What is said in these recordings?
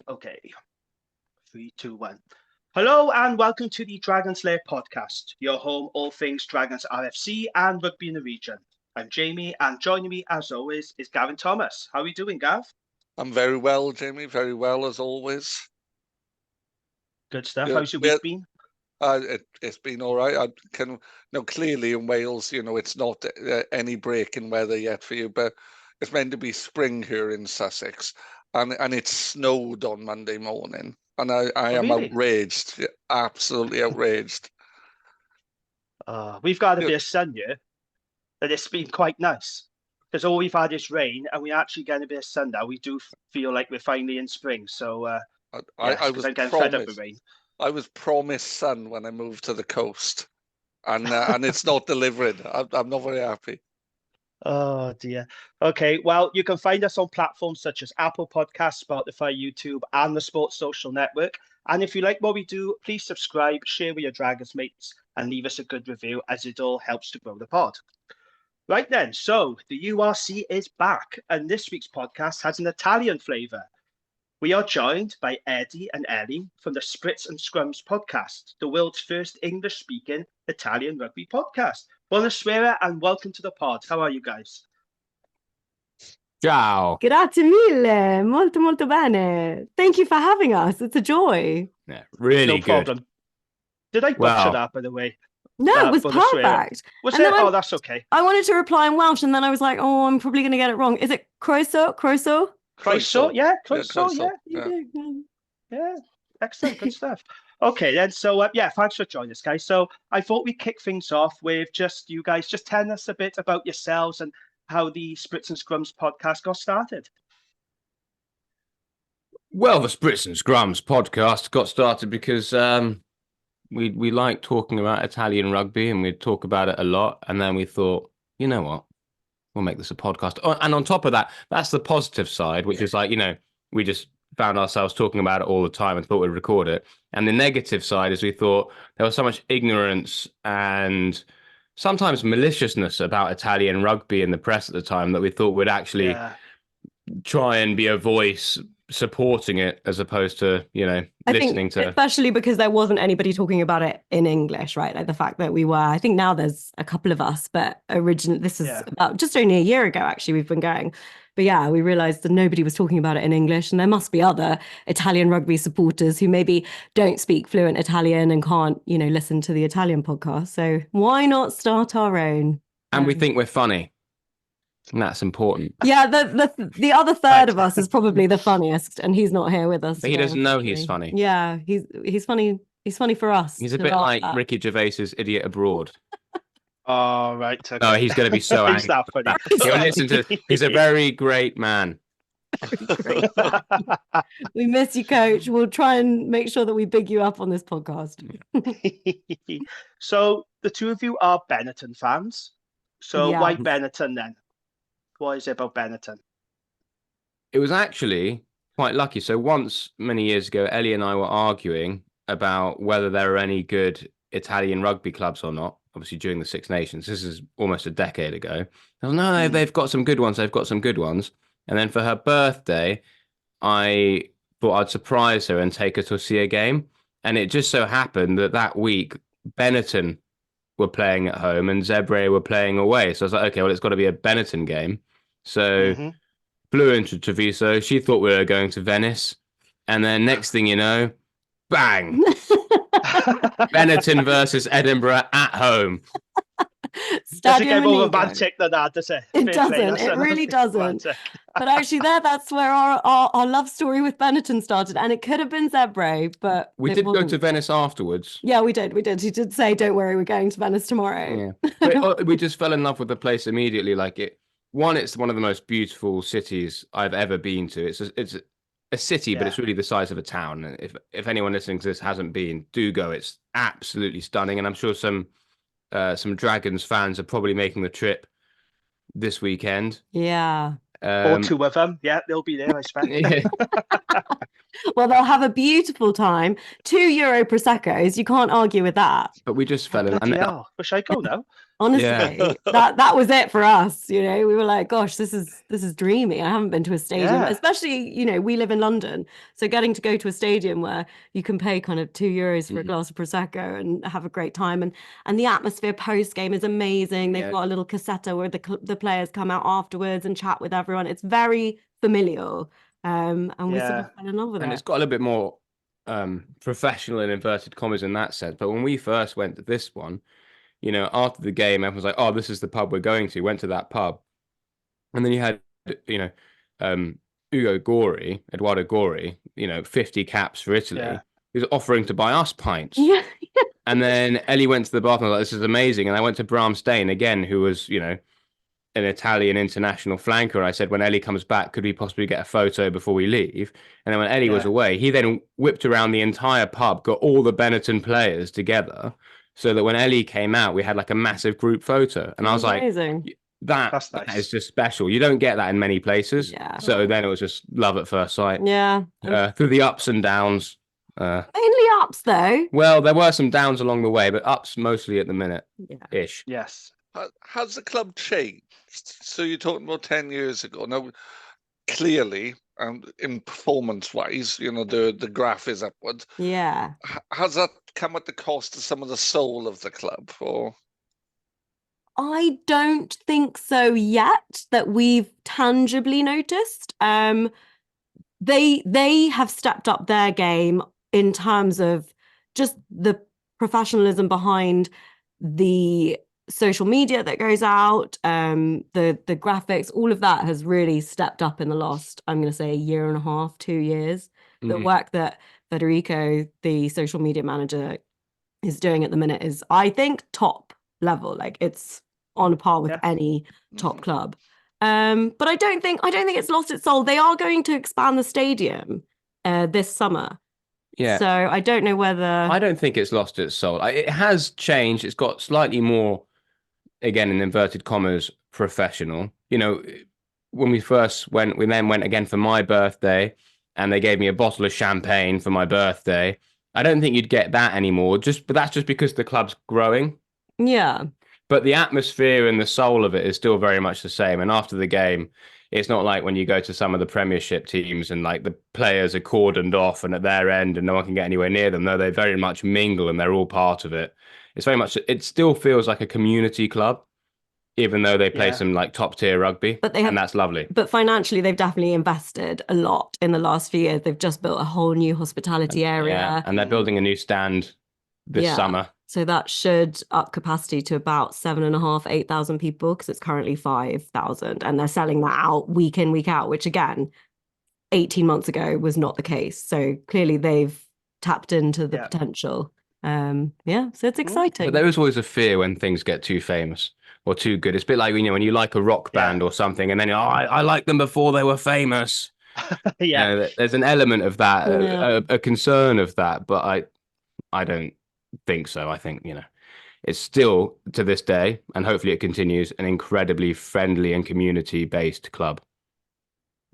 Okay, 3, 2, 1. Hello and welcome to the Dragons Lair podcast, your home all things Dragons RFC and rugby in the region. I'm Jamie, and joining me as always is Gavin Thomas. How are you doing, Gav? I'm very well, Jamie. Very well as always. Good stuff. How's your week been? It's been all right. Clearly in Wales, it's not any break in weather yet for you, but it's meant to be spring here in Sussex, and it snowed on Monday morning, and I am really? outraged, absolutely outraged. We've got a bit of sun here, and it's been quite nice because all we've had is rain, and we're actually getting a bit of sun now. We do feel like we're finally in spring, so I was I'm getting fed up with rain. I was promised sun when I moved to the coast, and it's not delivering. I'm not very happy. Oh dear. Okay, well, you can find us on platforms such as Apple Podcasts, Spotify, YouTube, and the Sports Social Network. And if you like what we do, please subscribe, share with your Dragons mates, and leave us a good review, as it all helps to grow the pod. Right then, so the URC is back, and this week's podcast has an Italian flavour. We are joined by Eddie and Ellie from the Spritz Scrums podcast, the world's first English-speaking Italian rugby podcast. Buonasera and welcome to the pod. How are you guys? Ciao. Grazie mille. Molto, molto bene. Thank you for having us. It's a joy. Yeah, really no good. Problem. Did I butcher that, by the way? No, it was perfect. Was it? Oh, that's okay. I wanted to reply in Welsh, and then I was like, oh, I'm probably going to get it wrong. Is it Croeso? Croeso, yeah. Croeso, yeah. Excellent, good stuff. Okay, then. So, thanks for joining us, guys. So, I thought we'd kick things off with you guys just telling us a bit about yourselves and how the Spritz and Scrums podcast got started. Well, the Spritz and Scrums podcast got started because we like talking about Italian rugby, and we'd talk about it a lot. And then we thought, you know what? We'll make this a podcast. Oh, and on top of that, that's the positive side, which is like, we just found ourselves talking about it all the time and thought we'd record it. And the negative side is we thought there was so much ignorance and sometimes maliciousness about Italian rugby in the press at the time that we thought we'd actually try and be a voice supporting it as opposed to, listening to. Especially because there wasn't anybody talking about it in English, right? Like the fact that I think now there's a couple of us, but originally this is about just only a year ago, actually, we've been going. But yeah, we realized that nobody was talking about it in English, and there must be other Italian rugby supporters who maybe don't speak fluent Italian and can't, listen to the Italian podcast. So why not start our own? And we think we're funny. And that's important. Yeah, the other third of us is probably the funniest, and he's not here with us. But he doesn't know he's funny. Yeah, he's funny. He's funny for us. He's a bit like Ricky Gervais's Idiot Abroad. Oh, right. Okay. No, he's going to be so angry. He's a very great man. We miss you, Coach. We'll try and make sure that we big you up on this podcast. So the two of you are Benetton fans. So why Benetton then? What is it about Benetton? It was actually quite lucky. So once, many years ago, Ellie and I were arguing about whether there are any good Italian rugby clubs or not. Obviously, during the Six Nations. This is almost a decade ago. I was, no, they've got some good ones. They've got some good ones. And then for her birthday, I thought I'd surprise her and take her to see a game. And it just so happened that week, Benetton were playing at home and Zebre were playing away. So I was like, okay, well, it's got to be a Benetton game. So flew into Treviso. She thought we were going to Venice. And then next thing you know, bang! Benetton versus Edinburgh at home. Doesn't get more romantic than that, does it? It doesn't. It really doesn't. But actually, that's where our love story with Benetton started, and it could have been Zebre, but we did go to Venice afterwards. Yeah, we did. He did say, "Don't worry, we're going to Venice tomorrow." Yeah, but we just fell in love with the place immediately. Like it's one of the most beautiful cities I've ever been to. It's a city, but it's really the size of a town. And if anyone listening to this hasn't been, do go. It's absolutely stunning, and I'm sure some Dragons fans are probably making the trip this weekend. Yeah. Or two of them. Yeah, they'll be there, I expect. Well, they'll have a beautiful time. €2 Prosecco's. You can't argue with that. But we just fell in. Wish I go now. Honestly, Yeah. that was it for us. You know, we were like, gosh, this is dreamy. I haven't been to a stadium, Yeah. especially, you know, we live in London. So getting to go to a stadium where you can pay kind of €2 for a glass of Prosecco and have a great time. And the atmosphere post game is amazing. They've got a little cassetta where the players come out afterwards and chat with everyone. It's very familial. And we sort of fell in love with it. And it's got a little bit more professional in inverted commas in that sense. But when we first went to this one, you know, after the game, everyone's like, "Oh, this is the pub we're going to." Went to that pub, and then you had, you know, Eduardo Gori, you know, 50 caps for Italy. Yeah. He was offering to buy us pints. Yeah. And then Ellie went to the bathroom. I was like, "This is amazing." And I went to Bram Stain again, who was, you know, an Italian international flanker. I said, when Ellie comes back, could we possibly get a photo before we leave? And then when Ellie was away, he then whipped around the entire pub, got all the Benetton players together, so that when Ellie came out, we had like a massive group photo. And I was amazing. Like, that nice. is just special. You don't get that in many places. Yeah. So then it was just love at first sight. Yeah. Through the ups and downs. Mainly ups, though. Well, there were some downs along the way, but ups mostly at the minute-ish. Yes. Has the club changed? So you're talking about 10 years ago. Now, clearly, in performance-wise, you know, the graph is upwards. Yeah. Has that come at the cost of some of the soul of the club? Or I don't think so yet that we've tangibly noticed. They have stepped up their game in terms of just the professionalism behind the social media that goes out, the graphics, all of that has really stepped up in the last, I'm going to say, 1.5 2 years. The work that Federico, the social media manager, is doing at the minute is, I think, top level. Like, it's on par with any top club. But I don't think it's lost its soul. They are going to expand the stadium this summer. Yeah. So I don't know whether... I don't think it's lost its soul. It has changed. It's got slightly more, again, in inverted commas, professional. You know, when we first went, we then went again for my birthday, and they gave me a bottle of champagne for my birthday. I don't think you'd get that anymore, but that's just because the club's growing. Yeah. But the atmosphere and the soul of it is still very much the same. And after the game, it's not like when you go to some of the Premiership teams and like the players are cordoned off and at their end and no one can get anywhere near them. No, they very much mingle and they're all part of it. It's very much, it still feels like a community club, even though they play some like top tier rugby. And that's lovely. But financially, they've definitely invested a lot in the last few years. They've just built a whole new hospitality area. Yeah, and they're building a new stand this summer. So that should up capacity to about 7,500, 8,000 people, because it's currently 5,000. And they're selling that out week in, week out, which again, 18 months ago was not the case. So clearly they've tapped into the potential. So it's exciting. But there is always a fear when things get too famous or too good. It's a bit like, you know, when you like a rock band or something and then, I liked them before they were famous. You know, there's an element of that, a concern of that, but I don't think so. I think, you know, it's still to this day, and hopefully it continues, an incredibly friendly and community-based club.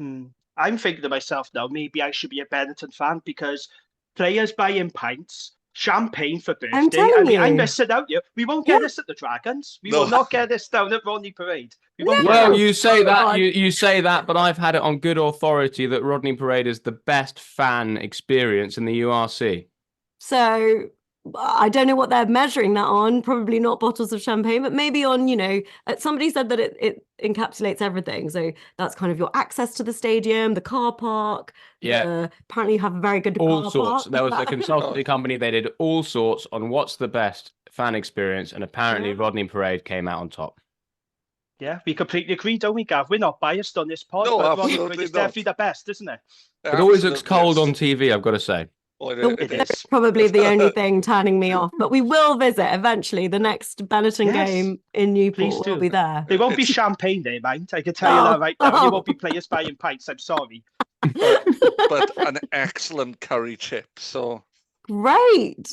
I'm thinking to myself now, maybe I should be a Benetton fan, because players buying pints, champagne for birthday. I'm missing out here. We won't get this at the Dragons. We will not get this down at Rodney Parade. Well, you say that, you say that, but I've had it on good authority that Rodney Parade is the best fan experience in the URC. So I don't know what they're measuring that on. Probably not bottles of champagne, but maybe on, you know, somebody said that it encapsulates everything. So that's kind of your access to the stadium, the car park. Yeah. Apparently you have a very good all car sorts. park. There was a consultancy company. They did all sorts on what's the best fan experience. And apparently Rodney Parade came out on top. Yeah, we completely agree, don't we, Gav? We're not biased on this pod, but Rodney Parade is definitely the best, isn't it? It always looks cold on TV, I've got to say. It is. That's probably the only thing turning me off, but we will visit eventually. The next Benetton game in Newport will be there. There won't be champagne there, mind. I can tell you that right now. You won't be players buying pints. I'm sorry. But an excellent curry chip. So great.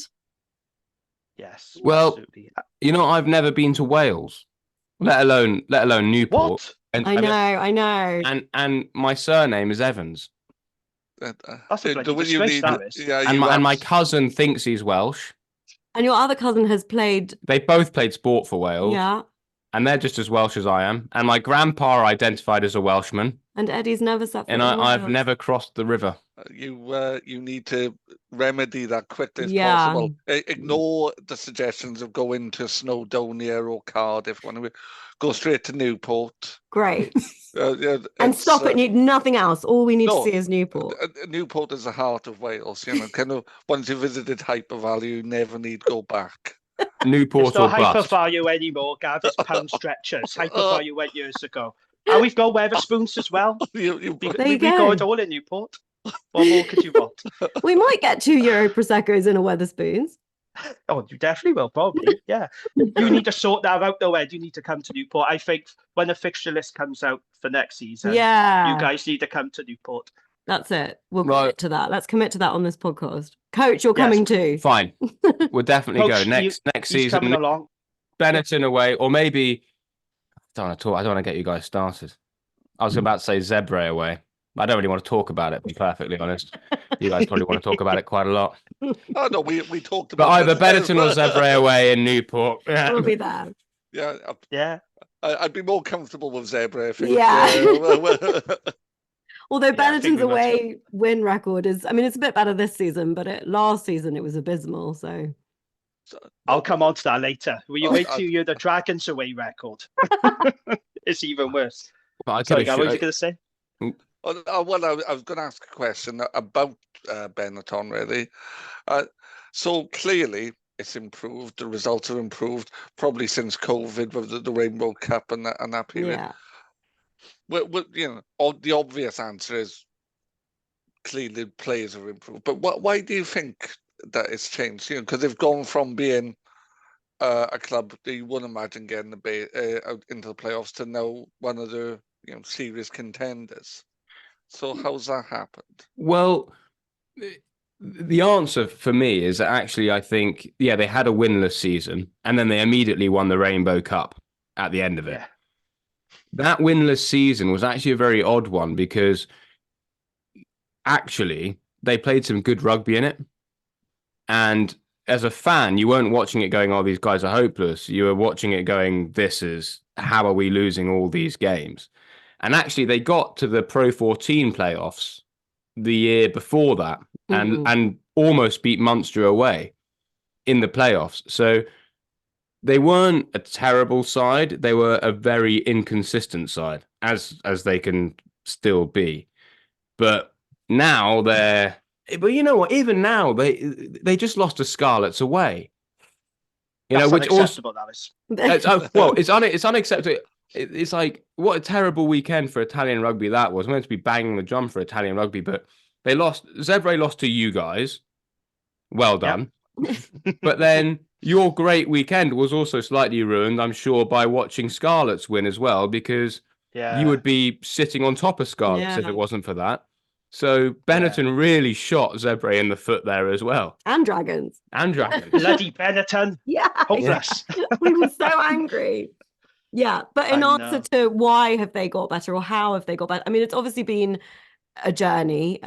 Yes. Well, absolutely. You know, I've never been to Wales, let alone Newport. What? I know. And my surname is Evans. That's a bloody disgrace, that is. And my cousin thinks he's Welsh. And your other cousin has played. They both played sport for Wales. Yeah. And they're just as Welsh as I am. And my grandpa identified as a Welshman. And Eddie's never set foot And in I've Wales. never crossed the river. You need to remedy that quickly as Yeah. possible. Ignore the suggestions of going to Snowdonia or Cardiff. When we go straight to Newport. Great. Yeah, And stop at nothing else. All we need to No, see is Newport. Newport is the heart of Wales. You know, kind of once you visited Hypervalue, you never need go back. Newport It's not or bust. Hypervalue anymore, Gav. It's pound stretchers. Hypervalue went years ago. And we've got Weatherspoons as well. There you We go. got it all in Newport. What more could you want? We might get €2 Prosecco's in a Weatherspoons. Oh, you definitely will, probably. Yeah. You need to sort that out, though, Ed. You need to come to Newport. I think when the fixture list comes out for next season, Yeah. you guys need to come to Newport. That's it. We'll Right. commit to that. Let's commit to that on this podcast. Coach, you're Yes. coming too. Fine. We'll definitely Coach, go. Next He's season, coming along. Benetton away, or maybe I don't want to get you guys started. I was about to say Zebre away. I don't really want to talk about it, to be perfectly honest. You guys probably want to talk about it quite a lot. Oh no, we talked But about either this. Benetton or Zebre away in Newport. Yeah. We'll be there. Yeah, Yeah. I'd be more comfortable with Zebra. I think. Yeah. Although Yeah, I think Benetton's we went away win record is, I mean, it's a bit better this season, but last season it was abysmal. So I'll come on to that later. Will you Oh, wait till you hear the Dragons away record? It's even worse. But I Sorry, could Gav, what were you going to say? Well, I was going to ask a question about Benetton, really. So clearly, it's improved. The results have improved, probably since COVID with the Rainbow Cup and that period. yeah. Well, the obvious answer is clearly players have improved. But why do you think that it's changed? You know, because they've gone from being a club that you wouldn't imagine getting out into the playoffs to now one of the serious contenders. So how's that happened? Well, the answer for me is that actually I think, they had a winless season and then they immediately won the Rainbow Cup at the end of it. Yeah. That winless season was actually a very odd one because actually they played some good rugby in it. And as a fan, you weren't watching it going, oh, these guys are hopeless. You were watching it going, how are we losing all these games? And actually they got to the Pro 14 playoffs the year before that and almost beat Munster away in the playoffs. So they weren't a terrible side. They were a very inconsistent side, as they can still be. But now but you know what? Even now, they just lost to Scarlets away. That's Which unacceptable, that is. it's unacceptable. It's like, what a terrible weekend for Italian rugby that was. I'm meant to be banging the drum for Italian rugby, but they lost. Zebre lost to you guys. Well done. Yep. But then your great weekend was also slightly ruined, I'm sure, by watching Scarlets win as well, because you would be sitting on top of Scarlets if it wasn't for that. So Benetton really shot Zebre in the foot there as well. And Dragons. Bloody Benetton. Yeah. Hopeless. We were so angry. Yeah. But in answer to why have they got better or how have they got better? I mean, it's obviously been a journey.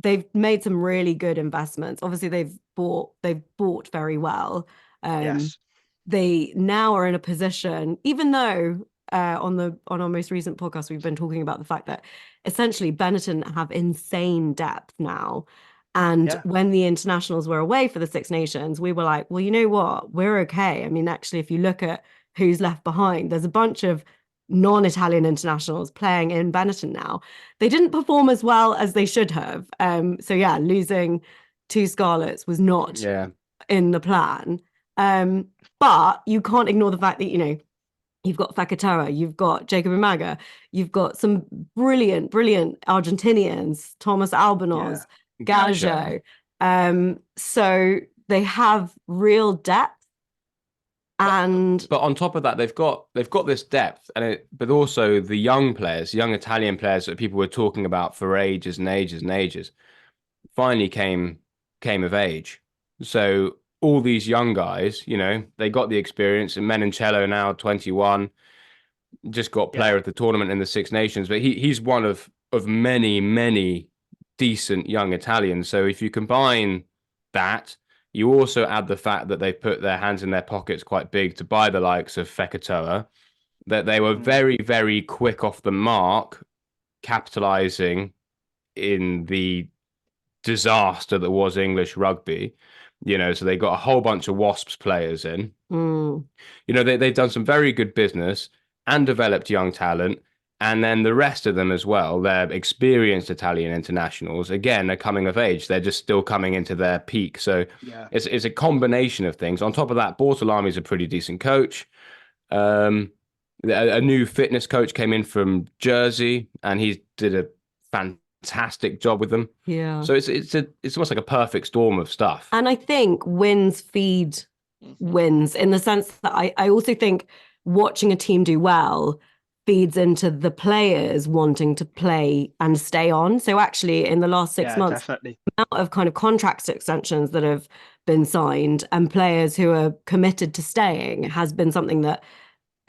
They've made some really good investments. Obviously, they've bought very well. Yes. They now are in a position, even though on our most recent podcast, we've been talking about the fact that essentially Benetton have insane depth now. And when the internationals were away for the Six Nations, we were like, well, you know what? We're okay. I mean, actually, if you look at who's left behind, there's a bunch of non-Italian internationals playing in Benetton now. They didn't perform as well as they should have. So losing two Scarlets was not in the plan. But you can't ignore the fact that, you've got Fakatara, you've got Jacob Umaga, you've got some brilliant Argentinians, Thomas Albanos, Gajo. So they have real depth. But on top of that, they've got this depth, but also the young Italian players that people were talking about for ages and ages and ages, finally came of age. So all these young guys, they got the experience. And Menoncello now 21, just got player of the tournament in the Six Nations, but he's one of many decent young Italians. So if you combine that You also add the fact that they put their hands in their pockets quite big to buy the likes of Fekatoa, that they were very, very quick off the mark, capitalizing in the disaster that was English rugby. So they got a whole bunch of Wasps players in. They've done some very good business and developed young talent. And then the rest of them as well, they're experienced Italian internationals, again, are coming of age. They're just still coming into their peak. So it's a combination of things. On top of that, Bortolami is a pretty decent coach. A new fitness coach came in from Jersey, and he did a fantastic job with them. Yeah. So it's almost like a perfect storm of stuff. And I think wins feed wins, in the sense that I also think watching a team do well feeds into the players wanting to play and stay on. So actually, in the last 6 months, definitely, the amount of kind of contract extensions that have been signed and players who are committed to staying has been something that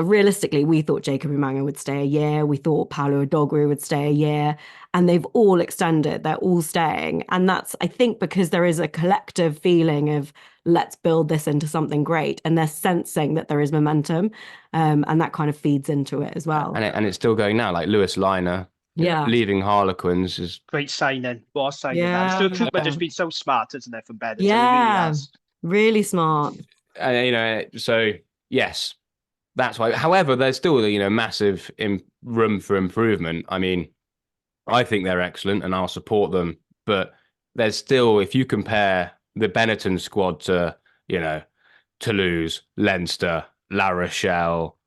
realistically, we thought Jacob Umanga would stay a year. We thought Paolo Adogwu would stay a year, and they've all extended. They're all staying. And that's, I think, because there is a collective feeling of let's build this into something great. And they're sensing that there is momentum. And that kind of feeds into it as well. And it's still going now, like Lewis Liner. Leaving Harlequins is great signing. What a signing! The recruitment has been so smart, isn't it, from Benetton? Yeah, really smart. So yes, that's why. However, there's still massive room for improvement. I mean, I think they're excellent, and I'll support them. But there's still, if you compare the Benetton squad to Toulouse, Leinster, La Rochelle,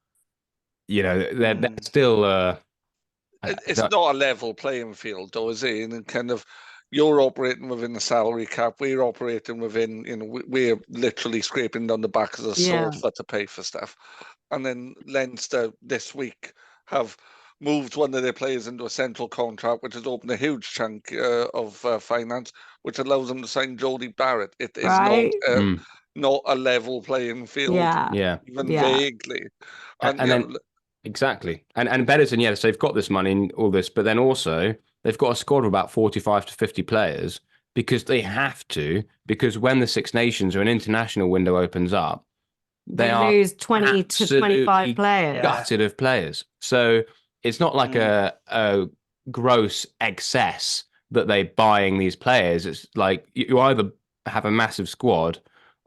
they're still. It's not a level playing field, though, is it? And kind of, you're operating within the salary cap. We're operating within, we're literally scraping down the back of the sofa to pay for stuff. And then Leinster this week have moved one of their players into a central contract, which has opened a huge chunk of finance, which allows them to sign Jody Barrett. It is not a level playing field, even vaguely. And then exactly. And Benetton, yes, they've got this money and all this, but then also they've got a squad of about 45 to 50 players because they have to, because when the Six Nations or an international window opens up, they lose 20 to 25 players. Gutted of players. So it's not like a gross excess that they're buying these players. It's like you either have a massive squad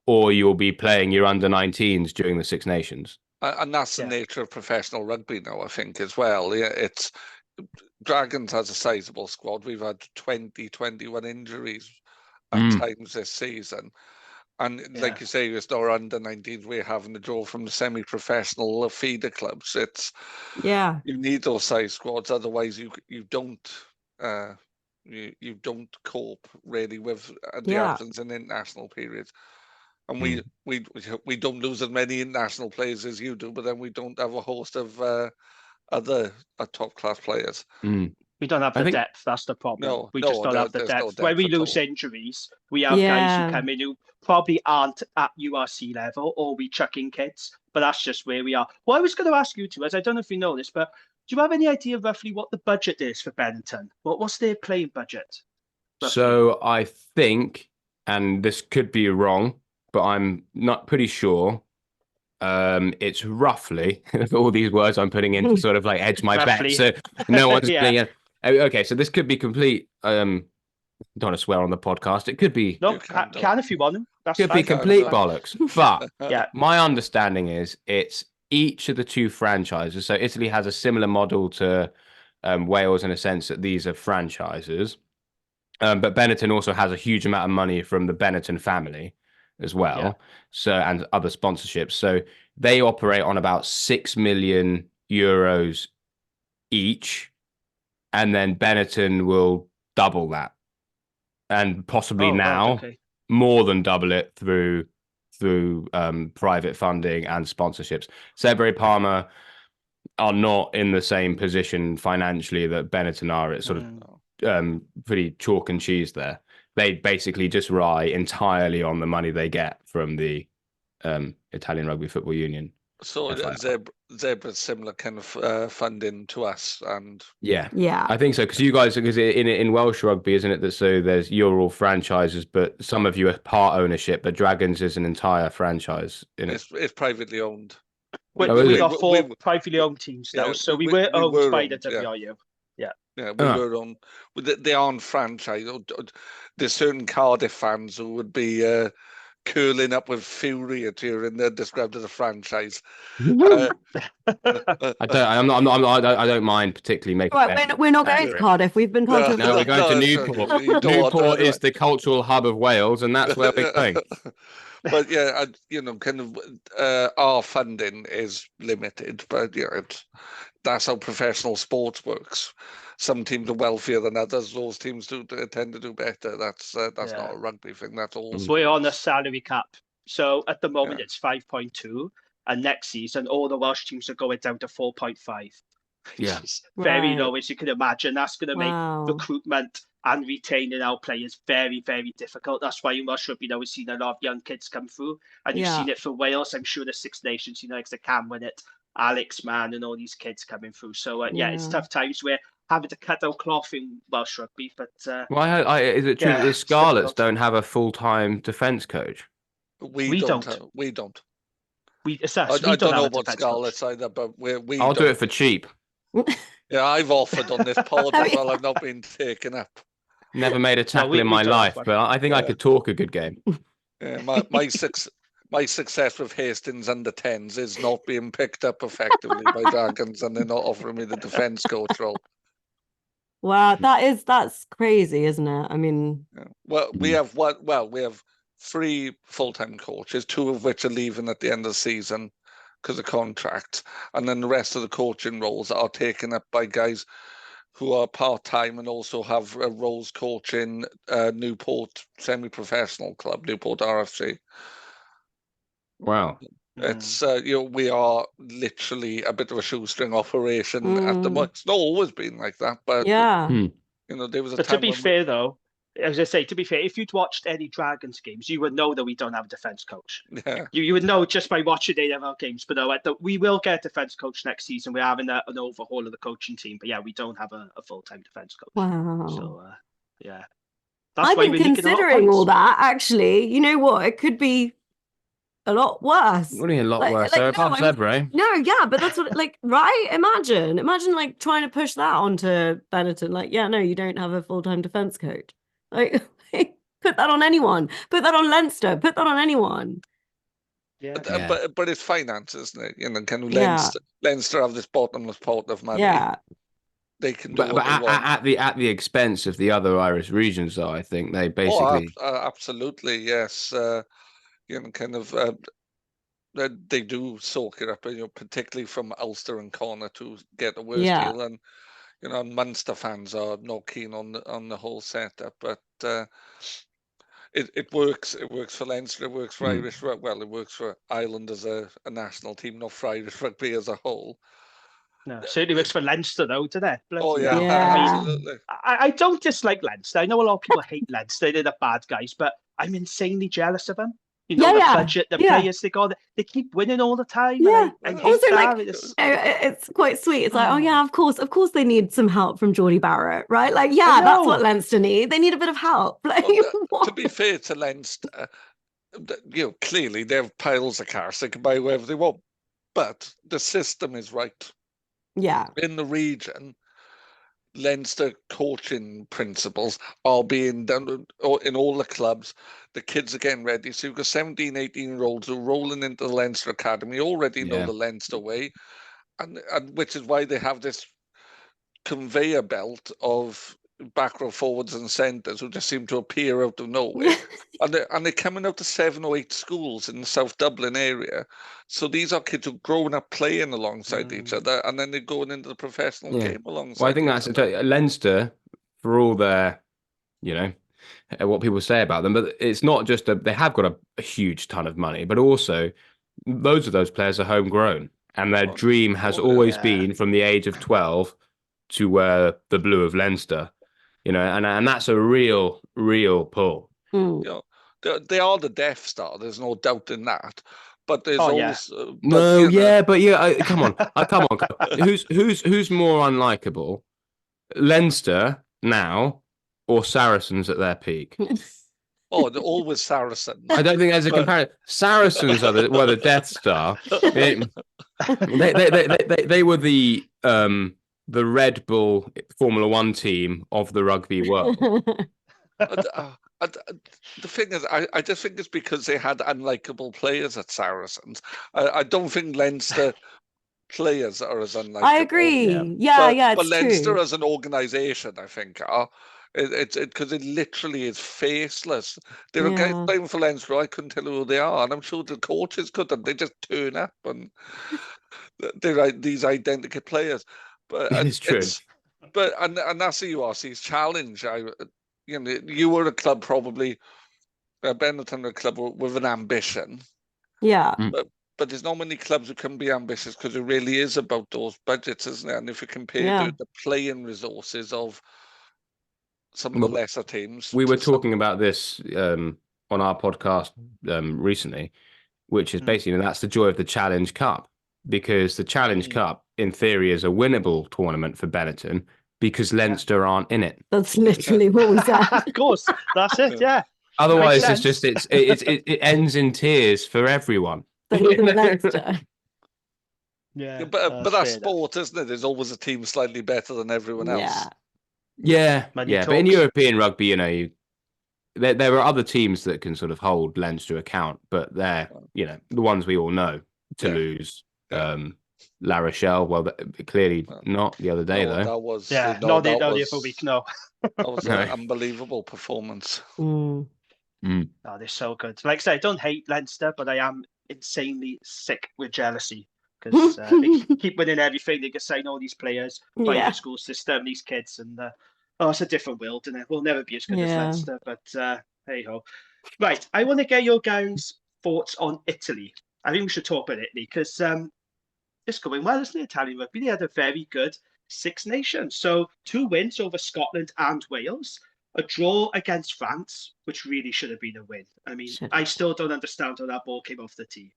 or you'll be playing your under-19s during the Six Nations. And that's the nature of professional rugby now, I think, as well. Yeah, it's Dragons has a sizable squad. We've had 21 injuries at times this season. And like you say, it's our under-19s. We're having to draw from the semi-professional feeder clubs. It's you need those size squads, otherwise you don't you don't cope really with the absence in international periods. And we don't lose as many international players as you do, but then we don't have a host of other top class players. We don't have the depth. That's the problem. We just don't have the depth. No depth. When we lose injuries, we have guys who come in who probably aren't at URC level, or we chuck in kids. But that's just where we are. Well, I was going to ask you two, as I don't know if you know this, but do you have any idea roughly what the budget is for Benetton? What's their playing budget? Roughly? So I think, and this could be wrong, but I'm not pretty sure. It's roughly all these words I'm putting in to sort of like edge my bet. So no one's playing. Okay, so this could be complete. Don't want to swear on the podcast. It could be. No, can if you want to. That's could be complete bollocks. But my understanding is it's each of the two franchises. So Italy has a similar model to Wales in a sense that these are franchises. But Benetton also has a huge amount of money from the Benetton family as well. So and other sponsorships. So they operate on about €6 million each. And then Benetton will double that, and possibly more than double it through private funding and sponsorships. Sudbury Palmer are not in the same position financially that Benetton are. It's sort of pretty chalk and cheese there. They basically just rely entirely on the money they get from the Italian Rugby Football Union. So Zebra's similar kind of funding to us, and Yeah, Yeah. I think so, because you guys, because in Welsh rugby, isn't it that so you're all franchises, but some of you are part ownership, but Dragons is an entire franchise in it. it's privately owned. We Oh, is it? got four privately owned teams now, Yeah, so we were owned by the owned, yeah. WRU. Yeah, we were on. They aren't franchise. There's certain Cardiff fans who would be curling up with fury at you, and they're described as a franchise. I don't mind particularly making. Right, we're not going to Cardiff. We've been part of. No, we're going to Newport. Newport is the cultural hub of Wales, and that's where we're going. But yeah, kind of our funding is limited, but yeah, that's how professional sports works. Some teams are wealthier than others. Those teams tend to do better. That's not a rugby thing. That's all. We're on a salary cap, so at the moment it's 5.2, and next season all the Welsh teams are going down to 4.5. Yeah, Very low, as you can imagine. That's going to make recruitment and retaining our players very, very difficult. That's why in Welsh rugby now we've seen a lot of young kids come through, and you've seen it for Wales. I'm sure the Six Nations, like the Cam Winnett, Alex Mann, and all these kids coming through. So it's tough times. We're having to cut our cloth in Welsh rugby, but is it true that the Scarlets don't have a full-time defence coach? We don't. We don't. I don't know about Scarlets either, but I'll do it for cheap. Yeah, I've offered on this pod as well. I've not been taken up. Never made a tackle in my life, but I think I could talk a good game. Yeah, my success with Hastings under 10s is not being picked up effectively by Dragons, and they're not offering me the defence coach role. Wow, that's crazy, isn't it? I mean, we have 3 full-time coaches, 2 of which are leaving at the end of the season because of contract, and then the rest of the coaching roles are taken up by guys who are part-time and also have roles coaching Newport semi-professional club, Newport RFC. Wow. It's we are literally a bit of a shoestring operation at the moment. It's not always been like that, but there was a time. But to be fair, though, as I say, if you'd watched any Dragons games, you would know that we don't have a defence coach. Yeah. You would know just by watching any of our games. But no, we will get a defence coach next season. We're having an overhaul of the coaching team. But yeah, we don't have a full-time defence coach. Wow. So yeah, I've been considering all that. Actually, you know what? It could be a lot worse. What do you mean a lot worse? So above Zebra, No, yeah, but that's what right? Imagine like trying to push that onto Benetton. You don't have a full-time defence coach. Like, put that on anyone. Put that on Leinster. Put that on anyone. Yeah. But it's finance, isn't it? Can Leinster have this bottomless pot of money? Yeah. They can do but at the expense of the other Irish regions, though. I think they basically. Absolutely, yes. They do soak it up, particularly from Ulster and Connacht to get a worse deal, and Munster fans are not keen on the whole setup, but it works. It works for Leinster. It works for Irish. Well, it works for Ireland as a national team, not for Irish rugby as a whole. No, certainly works for Leinster, though, doesn't it? Absolutely. I don't dislike Leinster. I know a lot of people hate Leinster. They're the bad guys, but I'm insanely jealous of them. The budget, the players they got, they keep winning all the time. Yeah. I hate also, that. It's quite sweet. It's of course they need some help from Geordie Barrett, right? That's what Leinster need. They need a bit of help. To be fair to Leinster, clearly they have piles of cash. They can buy whatever they want, but the system is right. Yeah. In the region, Leinster coaching principles are being done in all the clubs. The kids are getting ready. So you've got 17, 18-year-olds who are rolling into the Leinster Academy, already know the Leinster way, and which is why they have this conveyor belt of back row forwards and centres who just seem to appear out of nowhere. and they're coming out to 7 or 8 schools in the South Dublin area. So these are kids who've grown up playing alongside each other, and then they're going into the professional game alongside. Well, I think that's Leinster, for all their, what people say about them, but it's not just they have got a huge ton of money, but also loads of those players are homegrown, and their dream has always been from the age of 12 to wear the blue of Leinster. And that's a real pull. They are the Death Star. There's no doubt in that. but there's always no, yeah, but yeah, come on, come on. Who's more unlikable, Leinster now or Saracens at their peak? Oh, they're always Saracens. I don't think there's a comparison. Saracens were the Death Star. They were the Red Bull Formula One team of the rugby world. The thing is, I just think it's because they had unlikable players at Saracens. I don't think Leinster players are as unlikable. I agree. Yeah, but it's Leinster true. as an organisation, I think, are. It's because it literally is faceless. There are guys playing for Leinster, I couldn't tell who they are, and I'm sure the coaches couldn't. They just turn up and they're these identical players. But It's true. And that's the URC's challenge. You were a club probably, Benetton, a club with an ambition. Yeah. But there's not many clubs who can be ambitious because it really is about those budgets, isn't it? And if you compare the playing resources of some of the lesser teams. We were talking about this on our podcast recently, which is basically, and that's the joy of the Challenge Cup, because the Challenge Cup, in theory, is a winnable tournament for Benetton because Leinster aren't in it. That's literally what we said. Of course, that's it. Yeah. Otherwise, it's just it ends in tears for everyone. Yeah, but that's sport, isn't it? There's always a team slightly better than everyone else. Yeah. But in European rugby, there are other teams that can sort of hold Leinster to account, but they're the ones we all know: Toulouse, La Rochelle. Well, clearly not the other day though. That was not the other week. No, that was an unbelievable performance. Oh, they're so good. Like I said, I don't hate Leinster, but I am insanely sick with jealousy because they keep winning everything. They can sign all these players, find the school system, these kids, and it's a different world, and it will never be as good as Leinster. But hey ho. Right, I want to get your guys' thoughts on Italy. I think we should talk about Italy because it's going well, isn't it? Italian rugby. They had a very good Six Nations, so 2 wins over Scotland and Wales. A draw against France, which really should have been a win. I mean, I still don't understand how that ball came off the tee.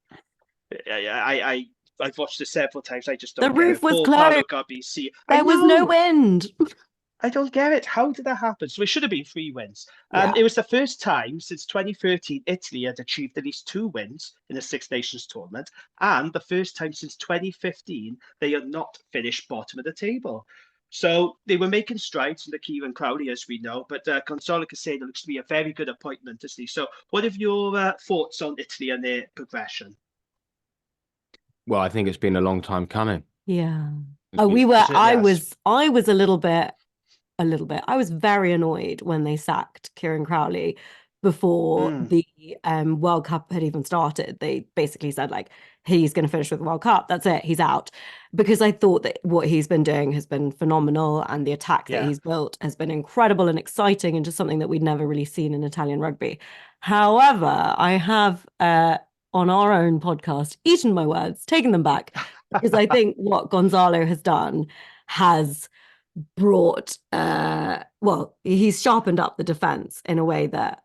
I've watched it several times. I just don't get it. The roof was closed. There was no wind. I don't get it. How did that happen? So it should have been 3 wins. It was the first time since 2013 Italy had achieved at least 2 wins in a Six Nations tournament, and the first time since 2015 they had not finished bottom of the table. So they were making strides under Kieran Crowley, as we know, but Gonzalo Caicedo looks to be a very good appointment, isn't he? So what are your thoughts on Italy and their progression? Well, I think it's been a long time coming. Yeah. I was a little bit. I was very annoyed when they sacked Kieran Crowley before the World Cup had even started. They basically said, like, he's going to finish with the World Cup. That's it. He's out. Because I thought that what he's been doing has been phenomenal. And the attack that he's built has been incredible and exciting and just something that we'd never really seen in Italian rugby. However, I have, on our own podcast, eaten my words, taken them back. Because I think what Gonzalo has done has brought, he's sharpened up the defense in a way that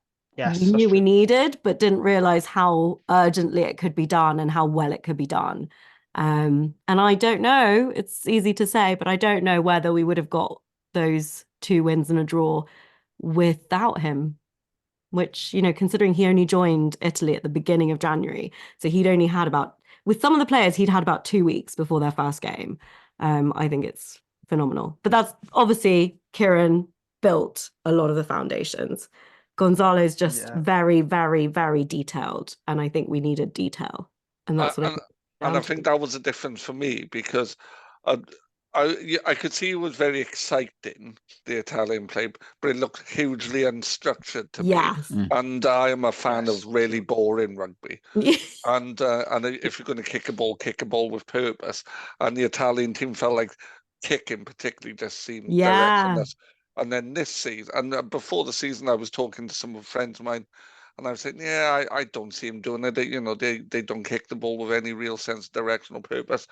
we knew we needed, but didn't realize how urgently it could be done and how well it could be done. And I don't know, it's easy to say, but I don't know whether we would have got those 2 wins and a draw without him, which, considering he only joined Italy at the beginning of January. So he'd only had with some of the players, he'd had about 2 weeks before their first game. I think it's phenomenal. But that's obviously Kieran built a lot of the foundations. Gonzalo's just very, very, very detailed. And I think we needed detail. And that's what I think that was a difference for me because I could see it was very exciting, the Italian play, but it looked hugely unstructured to me. And I am a fan of really boring rugby. And if you're going to kick a ball with purpose. And the Italian team felt like kicking particularly just seemed directionless. And then this season, and before the season, I was talking to some friends of mine, and I was saying, I don't see him doing it. They don't kick the ball with any real sense of directional purpose,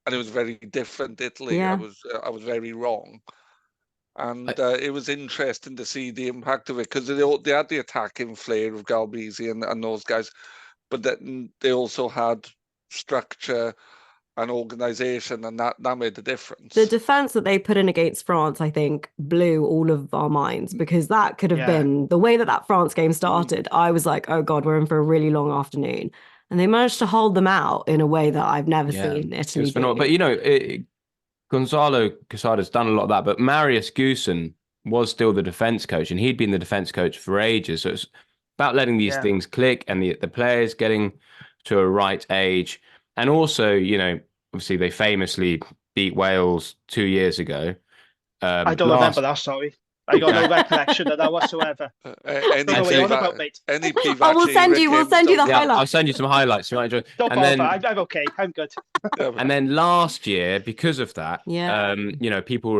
and it was very different. Italy, I was very wrong, and it was interesting to see the impact of it because they had the attacking flair of Galbisi and those guys, but then they also had structure and organisation, and that made the difference. The defence that they put in against France, I think, blew all of our minds, because that could have been the way that France game started. I was like, oh God, we're in for a really long afternoon. And they managed to hold them out in a way that I've never seen Italy do. But, Gonzalo Quesada's done a lot of that, but Marius Goosen was still the defence coach, and he'd been the defence coach for ages. So it's about letting these things click, and the players getting to a right age. And also, obviously they famously beat Wales 2 years ago. I don't remember that, sorry. I got no recollection of that whatsoever. Any we'll send you the highlights. I'll send you some highlights. You might enjoy. Don't bother. I'm okay. I'm good. And then last year, because of that, people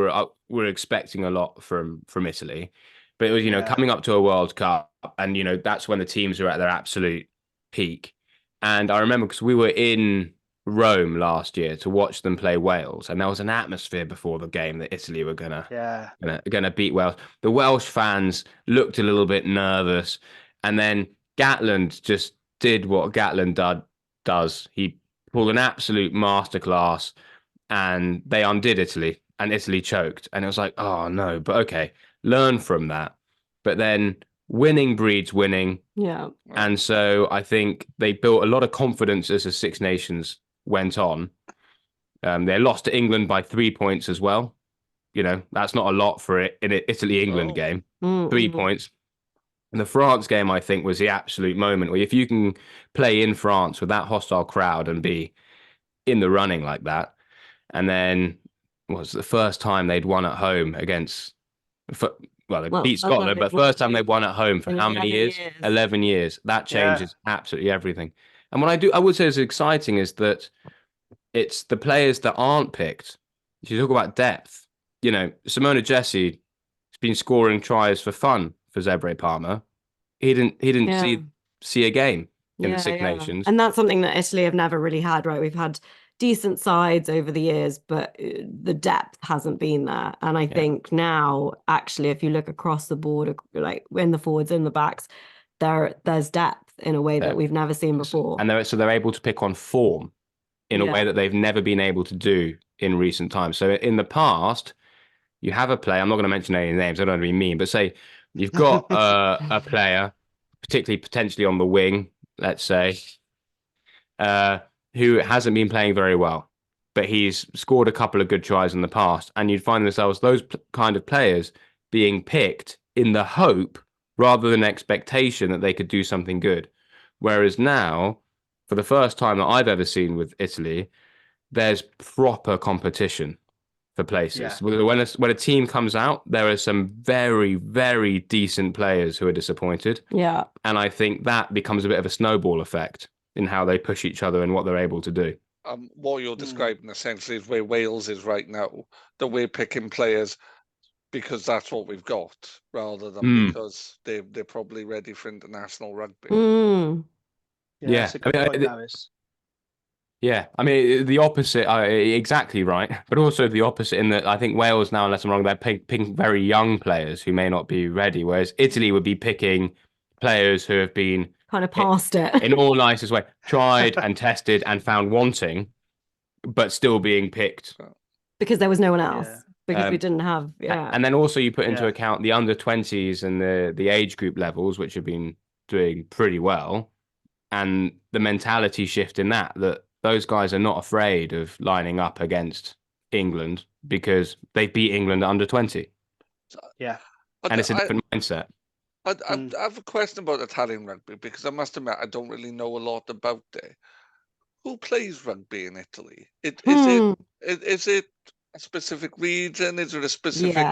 were expecting a lot from Italy, but it was coming up to a World Cup, and that's when the teams are at their absolute peak. And I remember, because we were in Rome last year to watch them play Wales, and there was an atmosphere before the game that Italy were gonna beat Wales. The Welsh fans looked a little bit nervous, and then Gatland just did what Gatland does. He pulled an absolute masterclass, and they undid Italy, and Italy choked. And it was like, oh no, but okay, learn from that. But then winning breeds winning. Yeah. And so I think they built a lot of confidence as the Six Nations went on. They lost to England by 3 points as well. That's not a lot for it in an Italy-England game. 3 points. And the France game, I think, was the absolute moment where if you can play in France with that hostile crowd and be in the running like that, and then was the first time they'd won at home against... they beat Scotland, but first time they've won at home for how many years? 11 years. That changes absolutely everything. And what I would say is exciting is that it's the players that aren't picked. If you talk about depth, Simona Jessie has been scoring tries for fun for Zebre Parma. He didn't see a game in the Six Nations. And that's something that Italy have never really had, right? We've had decent sides over the years, but the depth hasn't been there. And I think now, actually, if you look across the board, like in the forwards, in the backs, there's depth in a way that we've never seen before. And they're able to pick on form in a way that they've never been able to do in recent times. So in the past, you have a player, I'm not going to mention any names, I don't want to be mean, but say you've got a player, particularly potentially on the wing, let's say, who hasn't been playing very well, but he's scored a couple of good tries in the past, and you'd find themselves, those kind of players, being picked in the hope rather than expectation that they could do something good. Whereas now, for the first time that I've ever seen with Italy, there's proper competition for places. Yeah. When a team comes out, there are some very, very decent players who are disappointed. Yeah. And I think that becomes a bit of a snowball effect in how they push each other and what they're able to do. What you're describing essentially is where Wales is right now, that we're picking players because that's what we've got, rather than because they're probably ready for international rugby. Yeah, that's a good point, Harris. Yeah, I mean, the opposite, exactly right, but also the opposite in that I think Wales now, unless I'm wrong, they're picking very young players who may not be ready, whereas Italy would be picking players who have been kind of past it in all nicest way, tried and tested and found wanting, but still being picked. Because there was no one else. Yeah. Because we didn't have, And then also you put into account the under-20s and the age group levels, which have been doing pretty well, and the mentality shift in that those guys are not afraid of lining up against England because they beat England under 20. Yeah. And it's a different mindset. I have a question about Italian rugby, because I must admit I don't really know a lot about it. Who plays rugby in Italy? Is it a specific region? Is it a specific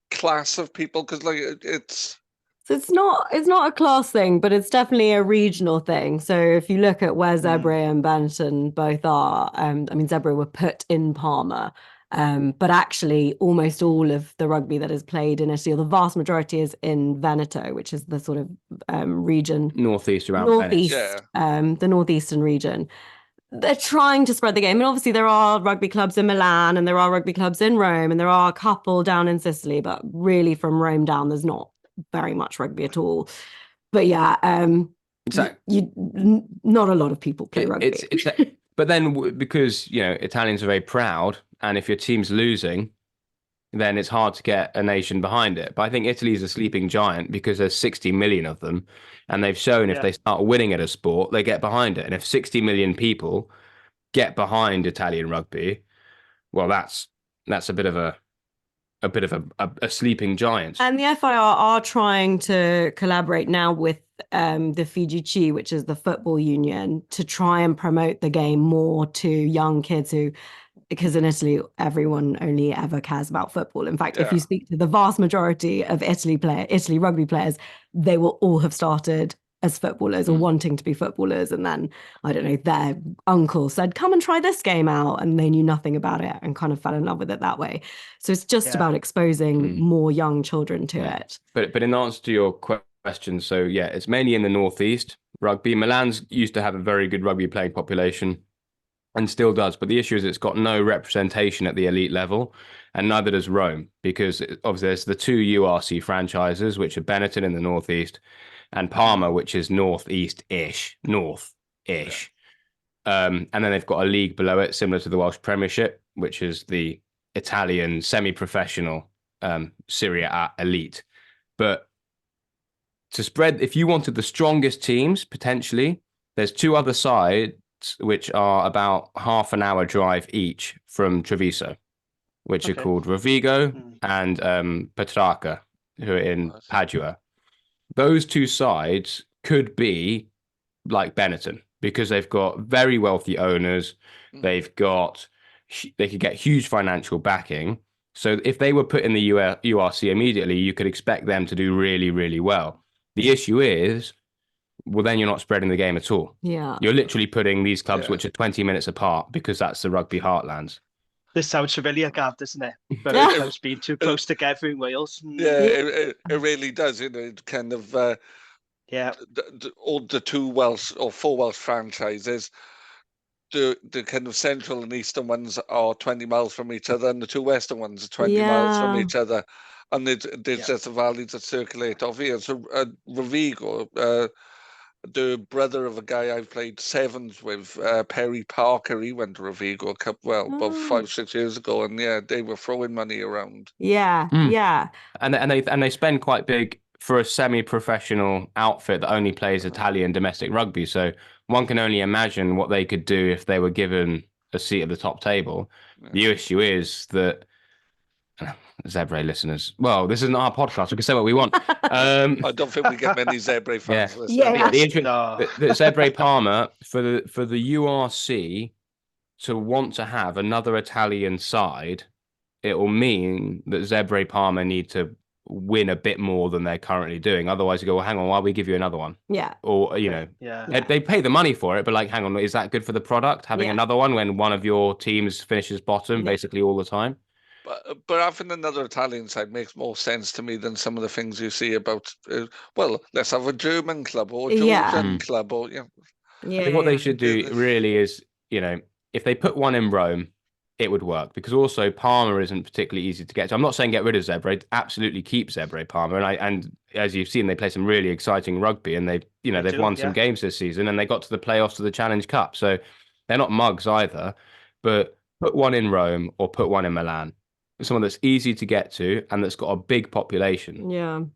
class of people? Because it's... So it's not a class thing, but it's definitely a regional thing. So if you look at where Zebre and Benetton both are, Zebre were put in Parma, but actually almost all of the rugby that is played in Italy, or the vast majority, is in Veneto, which is the sort of region northeast around northeast, Venice. The northeastern region. They're trying to spread the game, and obviously there are rugby clubs in Milan, and there are rugby clubs in Rome, and there are a couple down in Sicily, but really from Rome down, there's not very much rugby at all. But not a lot of people play rugby. But then because, Italians are very proud, and if your team's losing, then it's hard to get a nation behind it. But I think Italy's a sleeping giant because there's 60 million of them, and they've shown if they start winning at a sport, they get behind it. And if 60 million people get behind Italian rugby, well, that's a bit of a sleeping giant. And the FIR are trying to collaborate now with the FIGC, which is the football union, to try and promote the game more to young kids because in Italy, everyone only ever cares about football. In fact, if you speak to the vast majority of Italy rugby players, they will all have started as footballers or wanting to be footballers. And then, I don't know, their uncle said, come and try this game out. And they knew nothing about it and kind of fell in love with it that way. So it's just about exposing more young children to it. But in answer to your question, so it's mainly in the Northeast rugby. Milan's used to have a very good rugby playing population and still does. But the issue is it's got no representation at the elite level, and neither does Rome, because obviously there's the two URC franchises, which are Benetton in the Northeast and Parma, which is north-ish. And then they've got a league below it, similar to the Welsh Premiership, which is the Italian semi-professional Serie A elite. But to spread, if you wanted the strongest teams, potentially, there's two other sides which are about half an hour drive each from Treviso, which are called Rovigo and Petrarca, who are in Padua. Those two sides could be like Benetton because they've got very wealthy owners. They could get huge financial backing. So if they were put in the URC immediately, you could expect them to do really, really well. The issue is, well, then you're not spreading the game at all. Yeah. You're literally putting these clubs, which are 20 minutes apart, because that's the rugby heartlands. This sounds familiar, Gav, doesn't it? But it's been too close together in Wales. Yeah, it really does. It kind of all the two Welsh or four Welsh franchises, the kind of central and eastern ones are 20 miles from each other, and the two western ones are 20 miles from each other. And there's just a valley that circulate off here. So Rovigo, the brother of a guy I've played sevens with, Perry Parker, he went to Rovigo about 5-6 years ago, and they were throwing money around. And they spend quite big for a semi-professional outfit that only plays Italian domestic rugby. So one can only imagine what they could do if they were given a seat at the top table. The issue is that Zebre listeners, well, this isn't our podcast, we can say what we want. I don't think we get many Zebre fans listening. The Zebre Parma, for the URC to want to have another Italian side, it will mean that Zebre Parma need to win a bit more than they're currently doing. Otherwise, you go, well, hang on, why don't we give you another one? Yeah. Or, they pay the money for it, but like, hang on, is that good for the product? Having another one when one of your teams finishes bottom basically all the time? But having another Italian side makes more sense to me than some of the things you see about, let's have a German club or a Georgian club. Or, I think what they should do really is, if they put one in Rome, it would work, because also Parma isn't particularly easy to get to. I'm not saying get rid of Zebre, absolutely keep Zebre Parma. And as you've seen, they play some really exciting rugby, and they've won some games this season, and they got to the playoffs to the Challenge Cup. So they're not mugs either, but put one in Rome or put one in Milan. Someone that's easy to get to and that's got a big population. To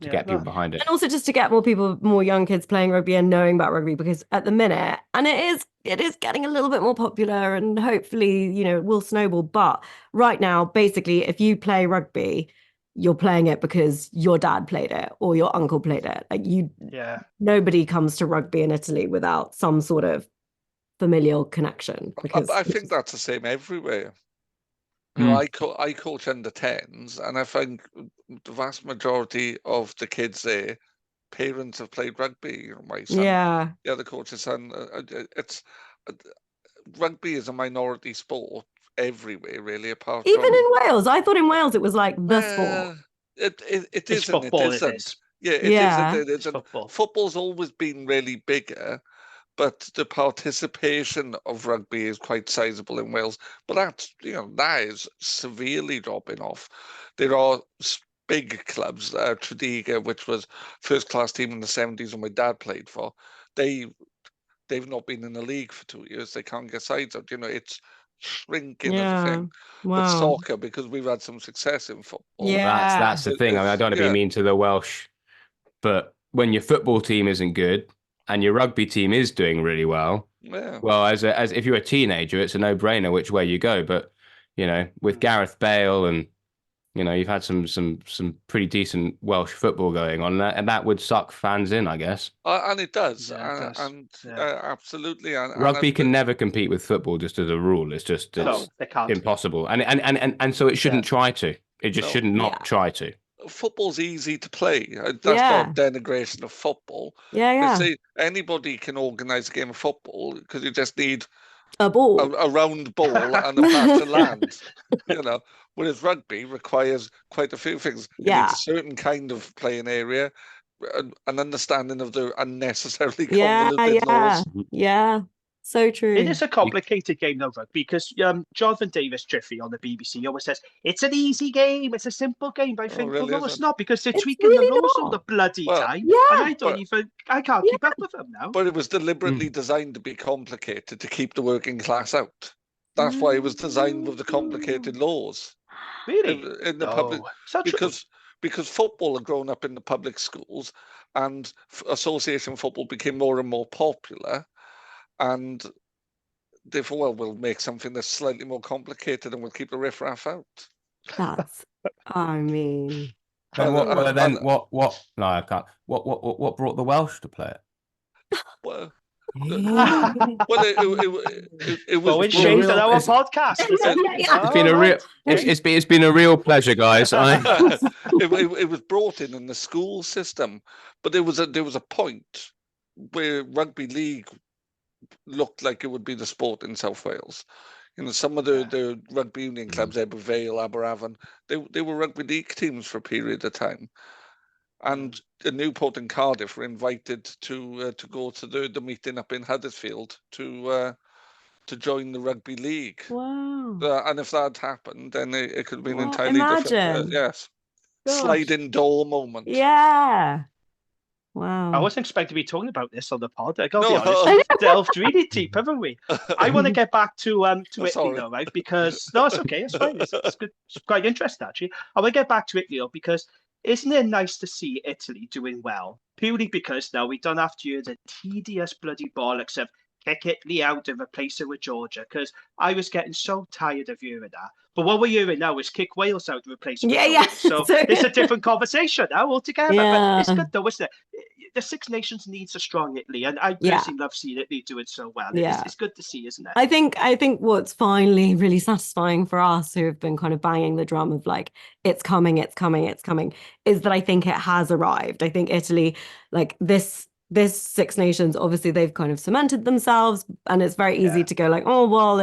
get people behind it. And also just to get more young kids playing rugby and knowing about rugby, because at the minute, and it is getting a little bit more popular, and hopefully, it will snowball. But right now, basically, if you play rugby, you're playing it because your dad played it or your uncle played it. Like nobody comes to rugby in Italy without some sort of familial connection. Because I think that's the same everywhere. I coach under 10s, and I find the vast majority of the kids there, parents have played rugby. My son, the other coach's son. Rugby is a minority sport everywhere, really. Apart even from, in Wales, I thought in Wales it was like the sport. It is and it isn't. It isn't. Football's always been really bigger, but the participation of rugby is quite sizable in Wales. But that is severely dropping off. There are big clubs, Treviso, which was first class team in the 70s and my dad played for, they've not been in the league for 2 years. They can't get sides out. It's shrinking as a thing. But Wow. soccer, because we've had some success in football. Yeah. That's the thing. I mean, I don't want to be mean to the Welsh, but when your football team isn't good and your rugby team is doing really well, well, as if you're a teenager, it's a no-brainer which way you go. But with Gareth Bale and you've had some pretty decent Welsh football going on, and that would suck fans in, I guess. And it does, absolutely. Rugby can never compete with football, just as a rule. It's just impossible, and so it shouldn't try to. It just should not try to. Football's easy to play. That's not denigration of football. See, anybody can organise a game of football because you just need a ball, a round ball, and a patch of land. Whereas rugby requires quite a few things. It needs a certain kind of playing area, an understanding of the unnecessarily convoluted laws. Yeah. So true. It is a complicated game, though, rugby, because Jonathan Davis-Jiffy on the BBC always says, it's an easy game, it's a simple game. But I think, no, it's not, because they're tweaking the laws all the bloody time. And I can't keep up with them now. But it was deliberately designed to be complicated to keep the working class out. That's why it was designed with the complicated laws. Really? In the public, because football had grown up in the public schools, and association football became more and more popular. And therefore, well, we'll make something that's slightly more complicated, and we'll keep the riffraff out. That's, I mean. What? No, I can't. What brought the Welsh to play it? Well, it was changed on our podcast. It's been a real pleasure, guys. It was brought in the school system, but there was a point where rugby league looked like it would be the sport in South Wales. Some of the rugby union clubs, Vale, Aberavon, they were rugby league teams for a period of time. And Newport and Cardiff were invited to go to the meeting up in Huddersfield to join the rugby league. Wow! And if that had happened, then it could have been entirely different. Yes, sliding door moment. Yeah. Wow. I wasn't expecting to be talking about this on the pod. I gotta be honest. We've delved really deep, haven't we? I want to get back to Italy though, right? Because it's okay, it's fine. It's good. It's quite interesting actually. I want to get back to Italy though, because isn't it nice to see Italy doing well? Purely because now we don't have to hear the tedious bloody bollocks of kick Italy out and replace it with Georgia, because I was getting so tired of hearing that. But what we're hearing now is kick Wales out and replace it with Georgia. So it's a different conversation now altogether. But it's good though, isn't it? The Six Nations needs a strong Italy, and I personally love seeing Italy doing so well. It's good to see, isn't it? I think what's finally really satisfying for us, who have been kind of banging the drum of like it's coming, is that I think it has arrived. I think Italy, like this Six Nations, obviously they've kind of cemented themselves, and it's very easy to go like, oh well,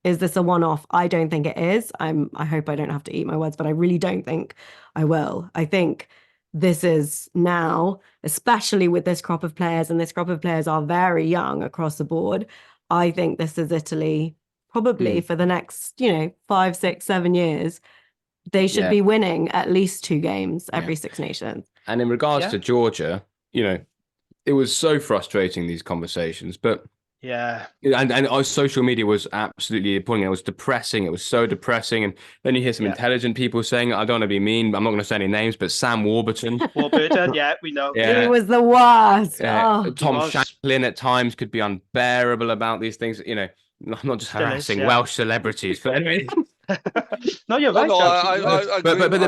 is this a one-off? I don't think it is. I hope I don't have to eat my words, but I really don't think I will. I think this is now, especially with this crop of players, and this crop of players are very young across the board. I think this is Italy probably for the next, 5, 6, 7 years. They should be winning at least 2 games every Six Nations. And in regards to Georgia, it was so frustrating, these conversations, but and our social media was absolutely appalling. It was depressing. It was so depressing. And then you hear some intelligent people saying, I don't want to be mean, but I'm not going to say any names, but Sam Warburton. We know. He was the worst. Tom Shanklin at times could be unbearable about these things. I'm not just harassing Welsh celebrities, but anyway. No, you're right. I agree. But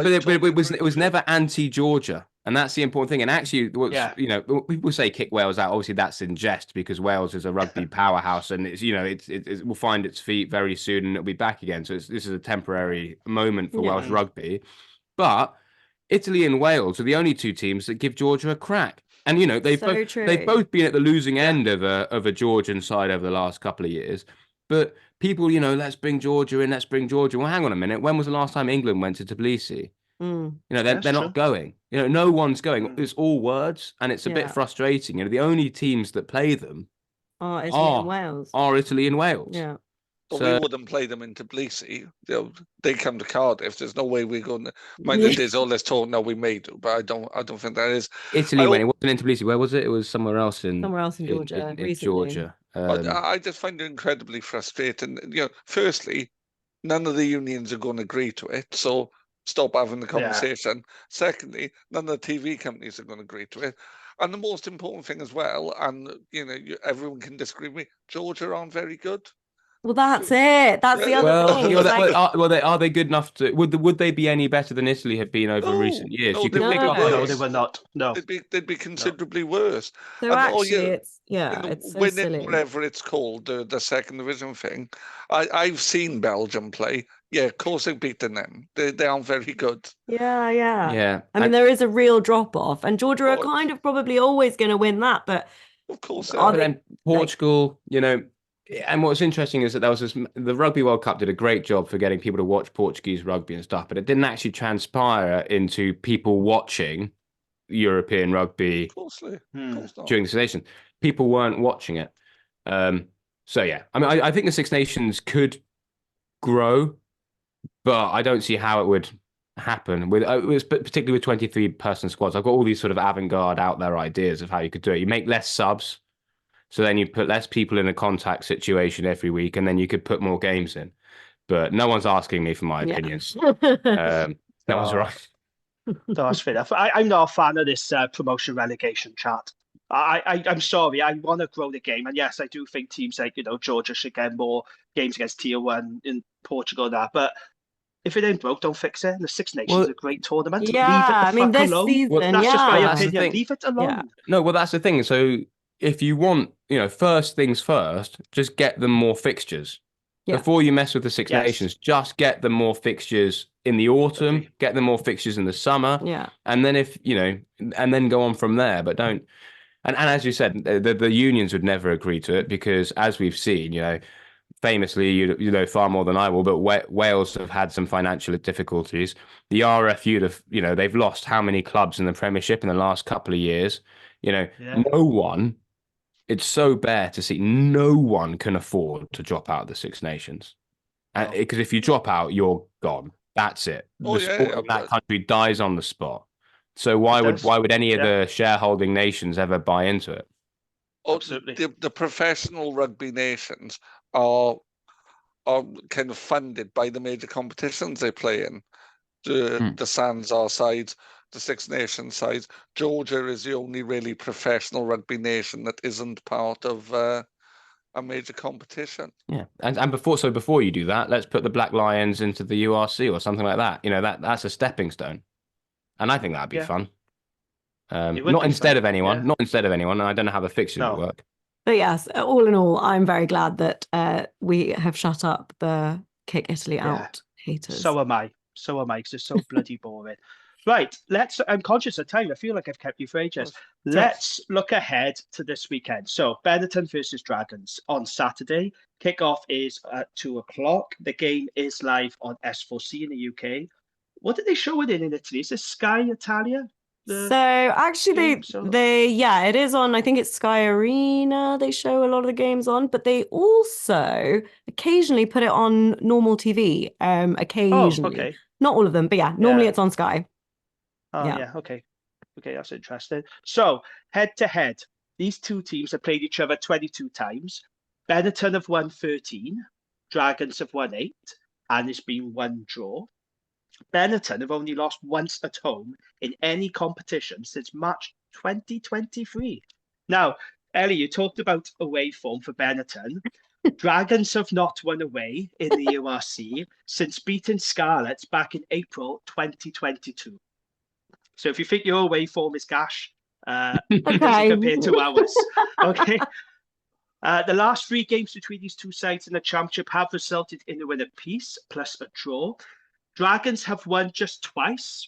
it was never anti-Georgia, and that's the important thing. And actually, people say kick Wales out. Obviously, that's in jest, because Wales is a rugby powerhouse, and it will find its feet very soon, and it'll be back again. So this is a temporary moment for Welsh rugby. But Italy and Wales are the only 2 teams that give Georgia a crack. And they've both been at the losing end of a Georgian side over the last couple of years. But people, let's bring Georgia in, let's bring Georgia. Well, hang on a minute. When was the last time England went to Tbilisi? They're not going. No one's going. It's all words, and it's a bit frustrating. The only teams that play them are Italy and Wales. Are Italy and Wales. Yeah. Well, So we wouldn't play them in Tbilisi. They come to Cardiff. There's no way we're going to. Mind that there's all this talk now we may do, but I don't think that is. Italy, when it wasn't in Tbilisi, where was it? It was somewhere else in Georgia in recently. Georgia. I just find it incredibly frustrating. Firstly, none of the unions are going to agree to it, so stop having the conversation. Secondly, none of the TV companies are going to agree to it. And the most important thing as well, and everyone can disagree with me, Georgia aren't very good. Well, that's it. That's the other thing. Are they good enough to? Would they be any better than Italy have been over recent years? No, You could pick up No, they were not. No, they'd be considerably worse. So And, actually, it's so winning silly. whatever it's called, the second division thing. I've seen Belgium play. Yeah, of course they've beaten them. They aren't very good. Yeah. I mean, there is a real drop off, and Georgia are kind of probably always going to win that, but of course, but then Portugal, and what's interesting is that there was the Rugby World Cup did a great job for getting people to watch Portuguese rugby and stuff, but it didn't actually transpire into people watching European rugby during the Six Nations. People weren't watching it. So yeah, I mean, I think the Six Nations could grow, but I don't see how it would happen particularly with 23-person squads. I've got all these sort of avant-garde out there ideas of how you could do it. You make less subs. So then you put less people in a contact situation every week, and then you could put more games in. But no one's asking me for my opinions. No one's right. That's fair enough. I'm not a fan of this promotion relegation chat. I'm sorry. I want to grow the game, and yes, I do think teams like Georgia should get more games against Tier 1 in Portugal. But if it ain't broke, don't fix it. And the Six Nations is a great tournament. Yeah, Leave it the fuck alone. Season, that's just my opinion. Leave it alone. Yeah. No, well, that's the thing. So if you want, first things first, just get them more fixtures. Yeah. Before you mess with the Six Nations, just get them more fixtures in the autumn, get them more fixtures in the summer. Yeah. And then and then go on from there. But don't. And as you said, the unions would never agree to it because, as we've seen, famously, you know far more than I will, but Wales have had some financial difficulties. The RFU, they've lost how many clubs in the Premiership in the last couple of years? No one. It's so bare to see. No one can afford to drop out of the Six Nations, because if you drop out, you're gone. That's it. The sport of that country dies on the spot. So why would any of the shareholding nations ever buy into it? Absolutely. The professional rugby nations are kind of funded by the major competitions they play in. The Sands sides, the Six Nations sides. Georgia is the only really professional rugby nation that isn't part of a major competition. Yeah, and before you do that, let's put the Black Lions into the URC or something like that. That's a stepping stone, and I think that'd be fun. Not instead of anyone. And I don't know how the fixtures would work. But yes, all in all, I'm very glad that we have shut up the kick Italy out haters. So am I, because it's so bloody boring. Right, I'm conscious of time. I feel like I've kept you for ages. Let's look ahead to this weekend. So, Benetton versus Dragons on Saturday. Kickoff is at 2:00. The game is live on S4C in the UK. What did they show it in Italy? Is it Sky Italia? So actually it is on, I think it's Sky Arena they show a lot of the games on, but they also occasionally put it on normal TV, occasionally. Okay. Not all of them, but normally it's on Sky. Okay, that's interesting. So head to head, these two teams have played each other 22 times. Benetton have won 13, Dragons have won 8, and it's been 1 draw. Benetton have only lost once at home in any competition since March 2023. Now, Ellie, you talked about away form for Benetton. Dragons have not won away in the URC since beating Scarlets back in April 2022. So if you think your away form is gash, compared to ours. Okay. The last 3 games between these two sides in the championship have resulted in a win apiece plus a draw. Dragons have won just twice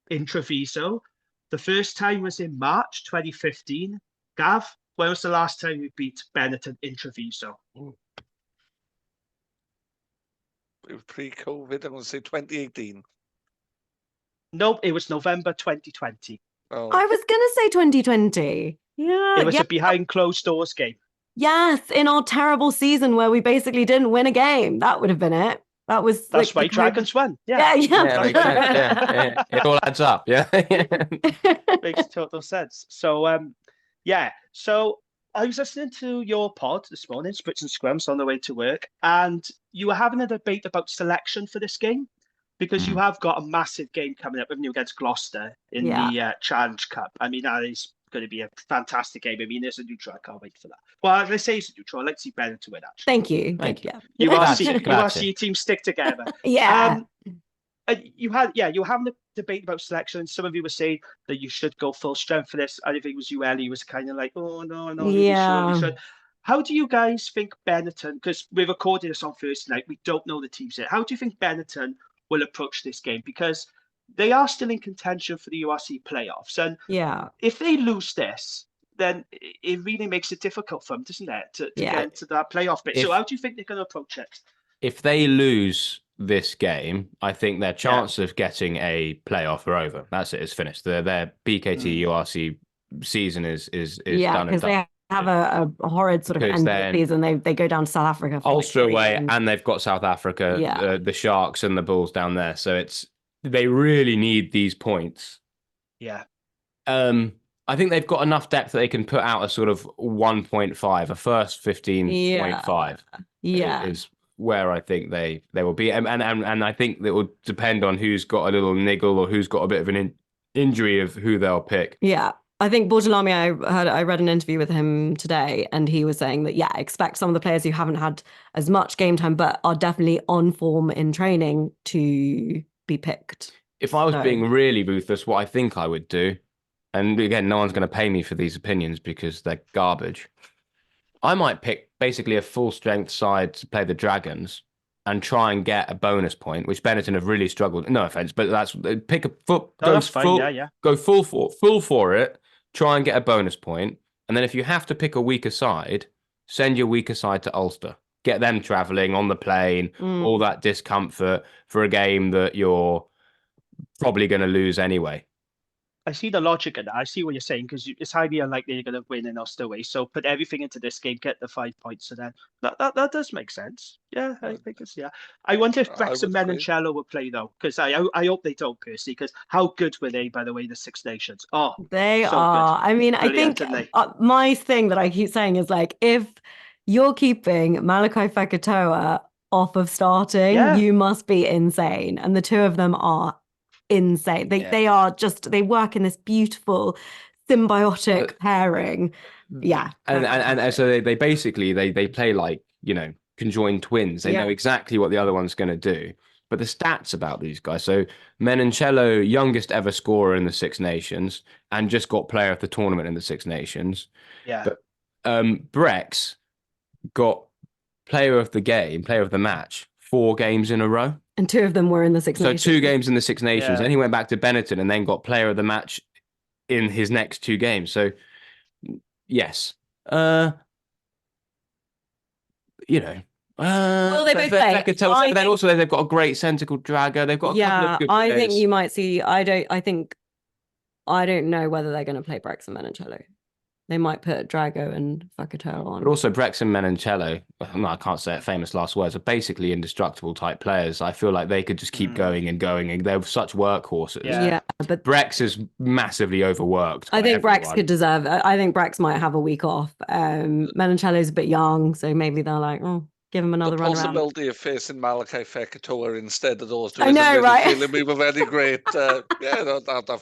in Treviso. The first time was in March 2015. Gav, when was the last time we beat Benetton in Treviso? Pre-COVID, I'm going to say 2018. Nope, it was November 2020. I was going to say 2020. Yeah. It was a behind closed doors game. Yes, in our terrible season where we basically didn't win a game. That would have been it. That's like why Dragons won. Yeah, yeah, makes sense. Yeah, it all adds up. Yeah, makes total sense. So, yeah. So I was listening to your pod this morning, Spritz and Scrums, on the way to work, and you were having a debate about selection for this game because you have got a massive game coming up with you against Gloucester in the Challenge Cup. I mean, that is going to be a fantastic game. I mean, as a neutral, I can't wait for that. Well, let's say it's a neutral. I'd like to see Benetton win, actually. Thank you. Thank you. You want to see your team stick together. Yeah. You were having a debate about selection. Some of you were saying that you should go full strength for this. I think it was you, Ellie, was kind of like, oh, no, we should. How do you guys think Benetton, because we're recording this on Thursday night, we don't know the teams yet. How do you think Benetton will approach this game? Because they are still in contention for the URC playoffs. And if they lose this, then it really makes it difficult for them, doesn't it, to get into that playoff bit. So how do you think they're going to approach it? If they lose this game, I think their chance of getting a playoff are over. That's it. It's finished. Their BKT URC season is done and done. They have a horrid sort of end of the season. They go down to South Africa. Ulster away, and they've got South Africa, the Sharks and the Bulls down there. So they really need these points. Yeah. I think they've got enough depth that they can put out a sort of 1.5, a first 15.5. Yeah. Is where I think they will be. And I think that will depend on who's got a little niggle or who's got a bit of an injury of who they'll pick. Yeah. I think Borgelami, I read an interview with him today, and he was saying that, expect some of the players who haven't had as much game time, but are definitely on form in training to be picked. If I was being really ruthless, what I think I would do, and again, no one's going to pay me for these opinions because they're garbage, I might pick basically a full strength side to play the Dragons and try and get a bonus point, which Benetton have really struggled. No offense, but pick a foot, go full for it. Try and get a bonus point, and then if you have to pick a weaker side, send your weaker side to Ulster. Get them travelling on the plane, all that discomfort for a game that you're probably going to lose anyway. I see the logic in that. I see what you're saying, because it's highly unlikely you're going to win in Ulster away. So put everything into this game, get the 5 points, and then that does make sense. Yeah, I think it's I wonder if Wrexham Menoncello will play though, because I hope they don't, personally. Because how good were they, by the way, the Six Nations? Oh, they are. Good. I mean, brilliant, I think my thing that I keep saying is like, if you're keeping Malachi Fekitoa off of starting, you must be insane, and the two of them are insane. They are just, they work in this beautiful symbiotic pairing. And so they basically they play like, conjoined twins. They know exactly what the other one's going to do. But the stats about these guys, so Menoncello, youngest ever scorer in the Six Nations, and just got player of the tournament in the Six Nations. But Brex got player of the match 4 games in a row. And 2 of them were in the Six Nations. So 2 games in the Six Nations. And he went back to Benetton and then got player of the match in his next 2 games. So, yes. Will they both play? But then also they've got a great centre called Drago. They've got a couple of good players. I think you might see, I don't know whether they're going to play Brex and Menoncello. They might put Drago and Fekitoa on. But also Brex and Menoncello, I can't say it, famous last words, are basically indestructible type players. I feel like they could just keep going and going, and they're such workhorses. Yeah, but Brex is massively overworked. I think Brex could deserve it. I think Brex might have a week off. Menoncello's a bit young, so maybe they're like, give him another run around. The possibility of facing Malachi Fekitoa instead of those two. I know, right? Feeling me with any great. That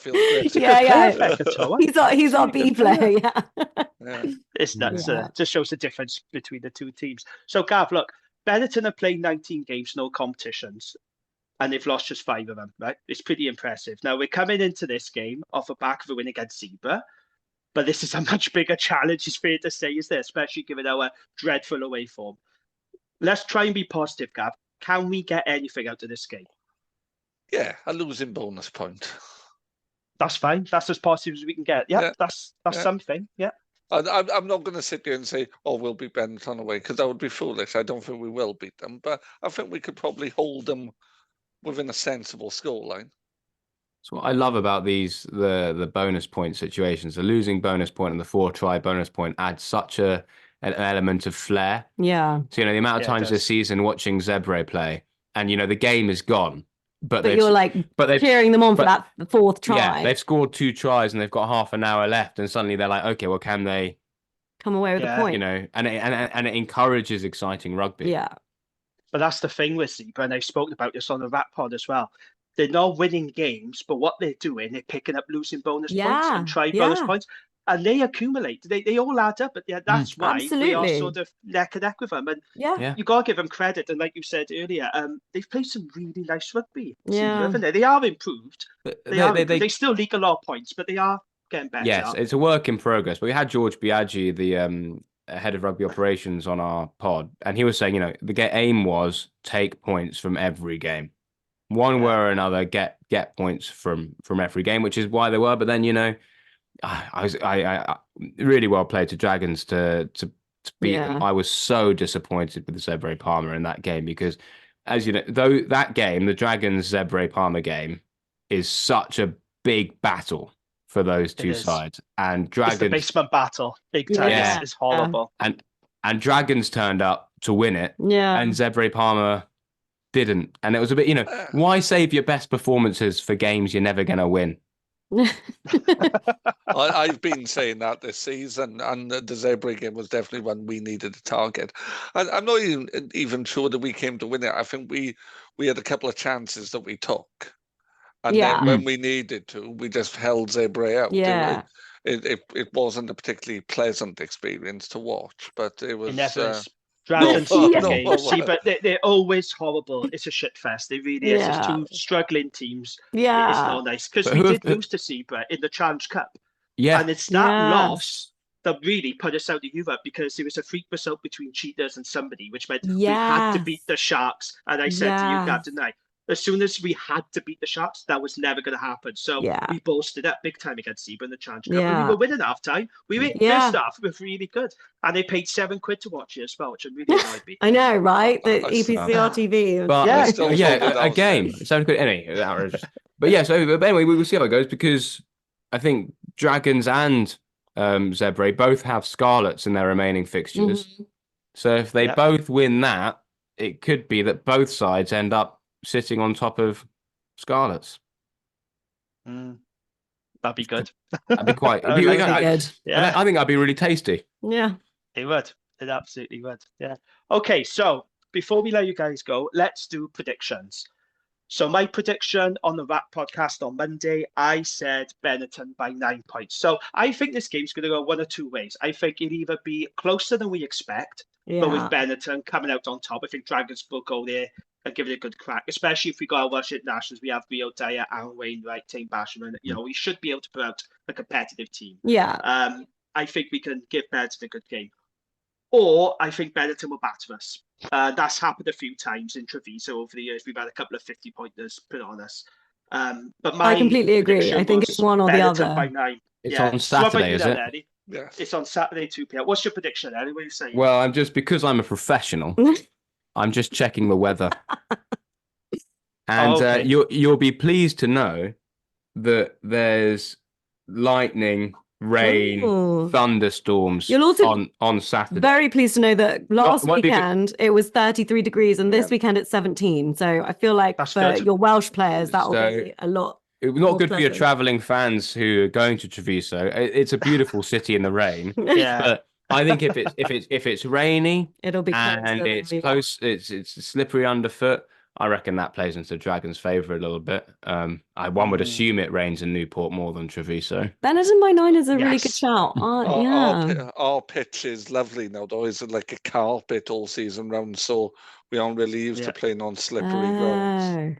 feels great. He's our B player. It's nuts. Just shows the difference between the two teams. So, Gav, look, Benetton have played 19 games, no competitions, and they've lost just 5 of them. Right? It's pretty impressive. Now we're coming into this game off the back of a win against Zebra. But this is a much bigger challenge, it's fair to say, isn't it? Especially given our dreadful away form. Let's try and be positive, Gav. Can we get anything out of this game? Yeah, a losing bonus point. That's fine. That's as positive as we can get. That's something. Yeah. I'm not going to sit there and say, we'll beat Benetton away, because that would be foolish. I don't think we will beat them, but I think we could probably hold them within a sensible scoreline. So what I love about the bonus point situations, the losing bonus point and the 4-try bonus point adds such a an element of flair. Yeah. So, the amount of times this season watching Zebre play, and, the game is gone. But you're like cheering them on for that fourth try. Yeah, they've scored 2 tries and they've got half an hour left, and suddenly they're like, okay, well, can they come away with a point? And it encourages exciting rugby. Yeah. But that's the thing with Zebra, and I've spoken about this on the Rat Pod as well. They're not winning games, but what they're doing, they're picking up losing bonus points and try bonus points, and they accumulate. They all add up, but that's why we are sort of neck and neck with them. And you got to give them credit. And like you said earlier, they've played some really nice rugby. Zebra, haven't they? They are improved. They still leak a lot of points, but they are getting better. Yes, it's a work in progress. But we had George Biaggi, the head of rugby operations, on our pod, and he was saying, the aim was take points from every game, one way or another, get points from every game, which is why they were. But then, I really well played to Dragons to beat them. I was so disappointed with the Zebre Palmer in that game because, as you know, though that game, the Dragons Zebre Palmer game, is such a big battle for those two sides, and Dragons, it's the basement battle, big time. It's horrible. And Dragons turned up to win it, and Zebre Palmer didn't, and it was a bit, why save your best performances for games you're never going to win? I've been saying that this season, and the Zebre game was definitely one we needed to target. I'm not even sure that we came to win it. I think we had a couple of chances that we took. And then when we needed to, we just held Zebre out. Yeah. It wasn't a particularly pleasant experience to watch, but it was. It never is. Dragons games, but they're always horrible. It's a shit fest. It really is. It's two struggling teams. Yeah. It's not nice because we did lose to Zebra in the Challenge Cup. Yeah. And it's that loss that really put us out of Europe because it was a freak result between Cheetahs and somebody, which meant we had to beat the Sharks. And I said to you, Gab, didn't I? As soon as we had to beat the Sharks, that was never going to happen. So we boasted up big time against Zebra in the Challenge Cup. And we were winning half time. We were first half was really good. And they paid £7 to watch it as well, which really annoyed me. I know, right? The EPCR TV. But a game. £7. Anyway, outrageous. But anyway, we will see how it goes because I think Dragons and Zebre both have Scarlets in their remaining fixtures. Mm-hmm. So if they both win that, it could be that both sides end up sitting on top of Scarlets. That'd be good. That'd be quite good. Yeah. I think that'd be really tasty. Yeah. It would. It absolutely would. Yeah. Okay, so before we let you guys go, let's do predictions. So my prediction on the Rat podcast on Monday, I said Benetton by 9 points. So I think this game's going to go one or two ways. I think it'll either be closer than we expect, but with Benetton coming out on top, I think Dragons will go there and give it a good crack, especially if we got our Welsh internationals. We have Rio Dyer, Aaron Wainwright, Tane Basherman. We should be able to put out a competitive team. Yeah. I think we can give Benetton a good game. Or I think Benetton will batter us. That's happened a few times in Treviso over the years. We've had a couple of 50-pointers put on us. But I completely agree. I think it's one or Benetton the other. By 9. It's on Saturday, is it? Eddie? Yeah. It's on Saturday, 2 p.m. What's your prediction, Eddie? What are you saying? Well, because I'm a professional, I'm just checking the weather. And you'll be pleased to know that there's lightning, rain, thunderstorms on Saturday. Very pleased to know that last weekend it was 33 degrees and this weekend it's 17. So I feel like for your Welsh players, that will be a lot. It's not good for your travelling fans who are going to Treviso. It's a beautiful city in the rain. But I think if it's rainy, it'll be and it's close. It's slippery underfoot. I reckon that plays into Dragons' favour a little bit. One would assume it rains in Newport more than Treviso. Benetton by 9 is a really good shout. Our pitch is lovely now, though. It's like a carpet all season round, so we aren't really used to playing on slippery grounds.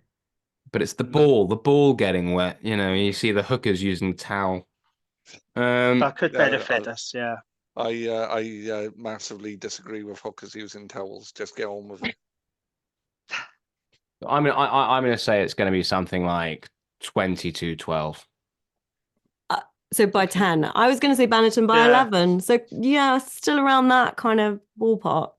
But it's the ball getting wet. You see the hookers using towel. That could benefit us, yeah. I massively disagree with hookers using towels. Just get on with it. I'm going to say it's going to be something like 22-12. So by 10. I was going to say Benetton by 11. So still around that kind of ballpark.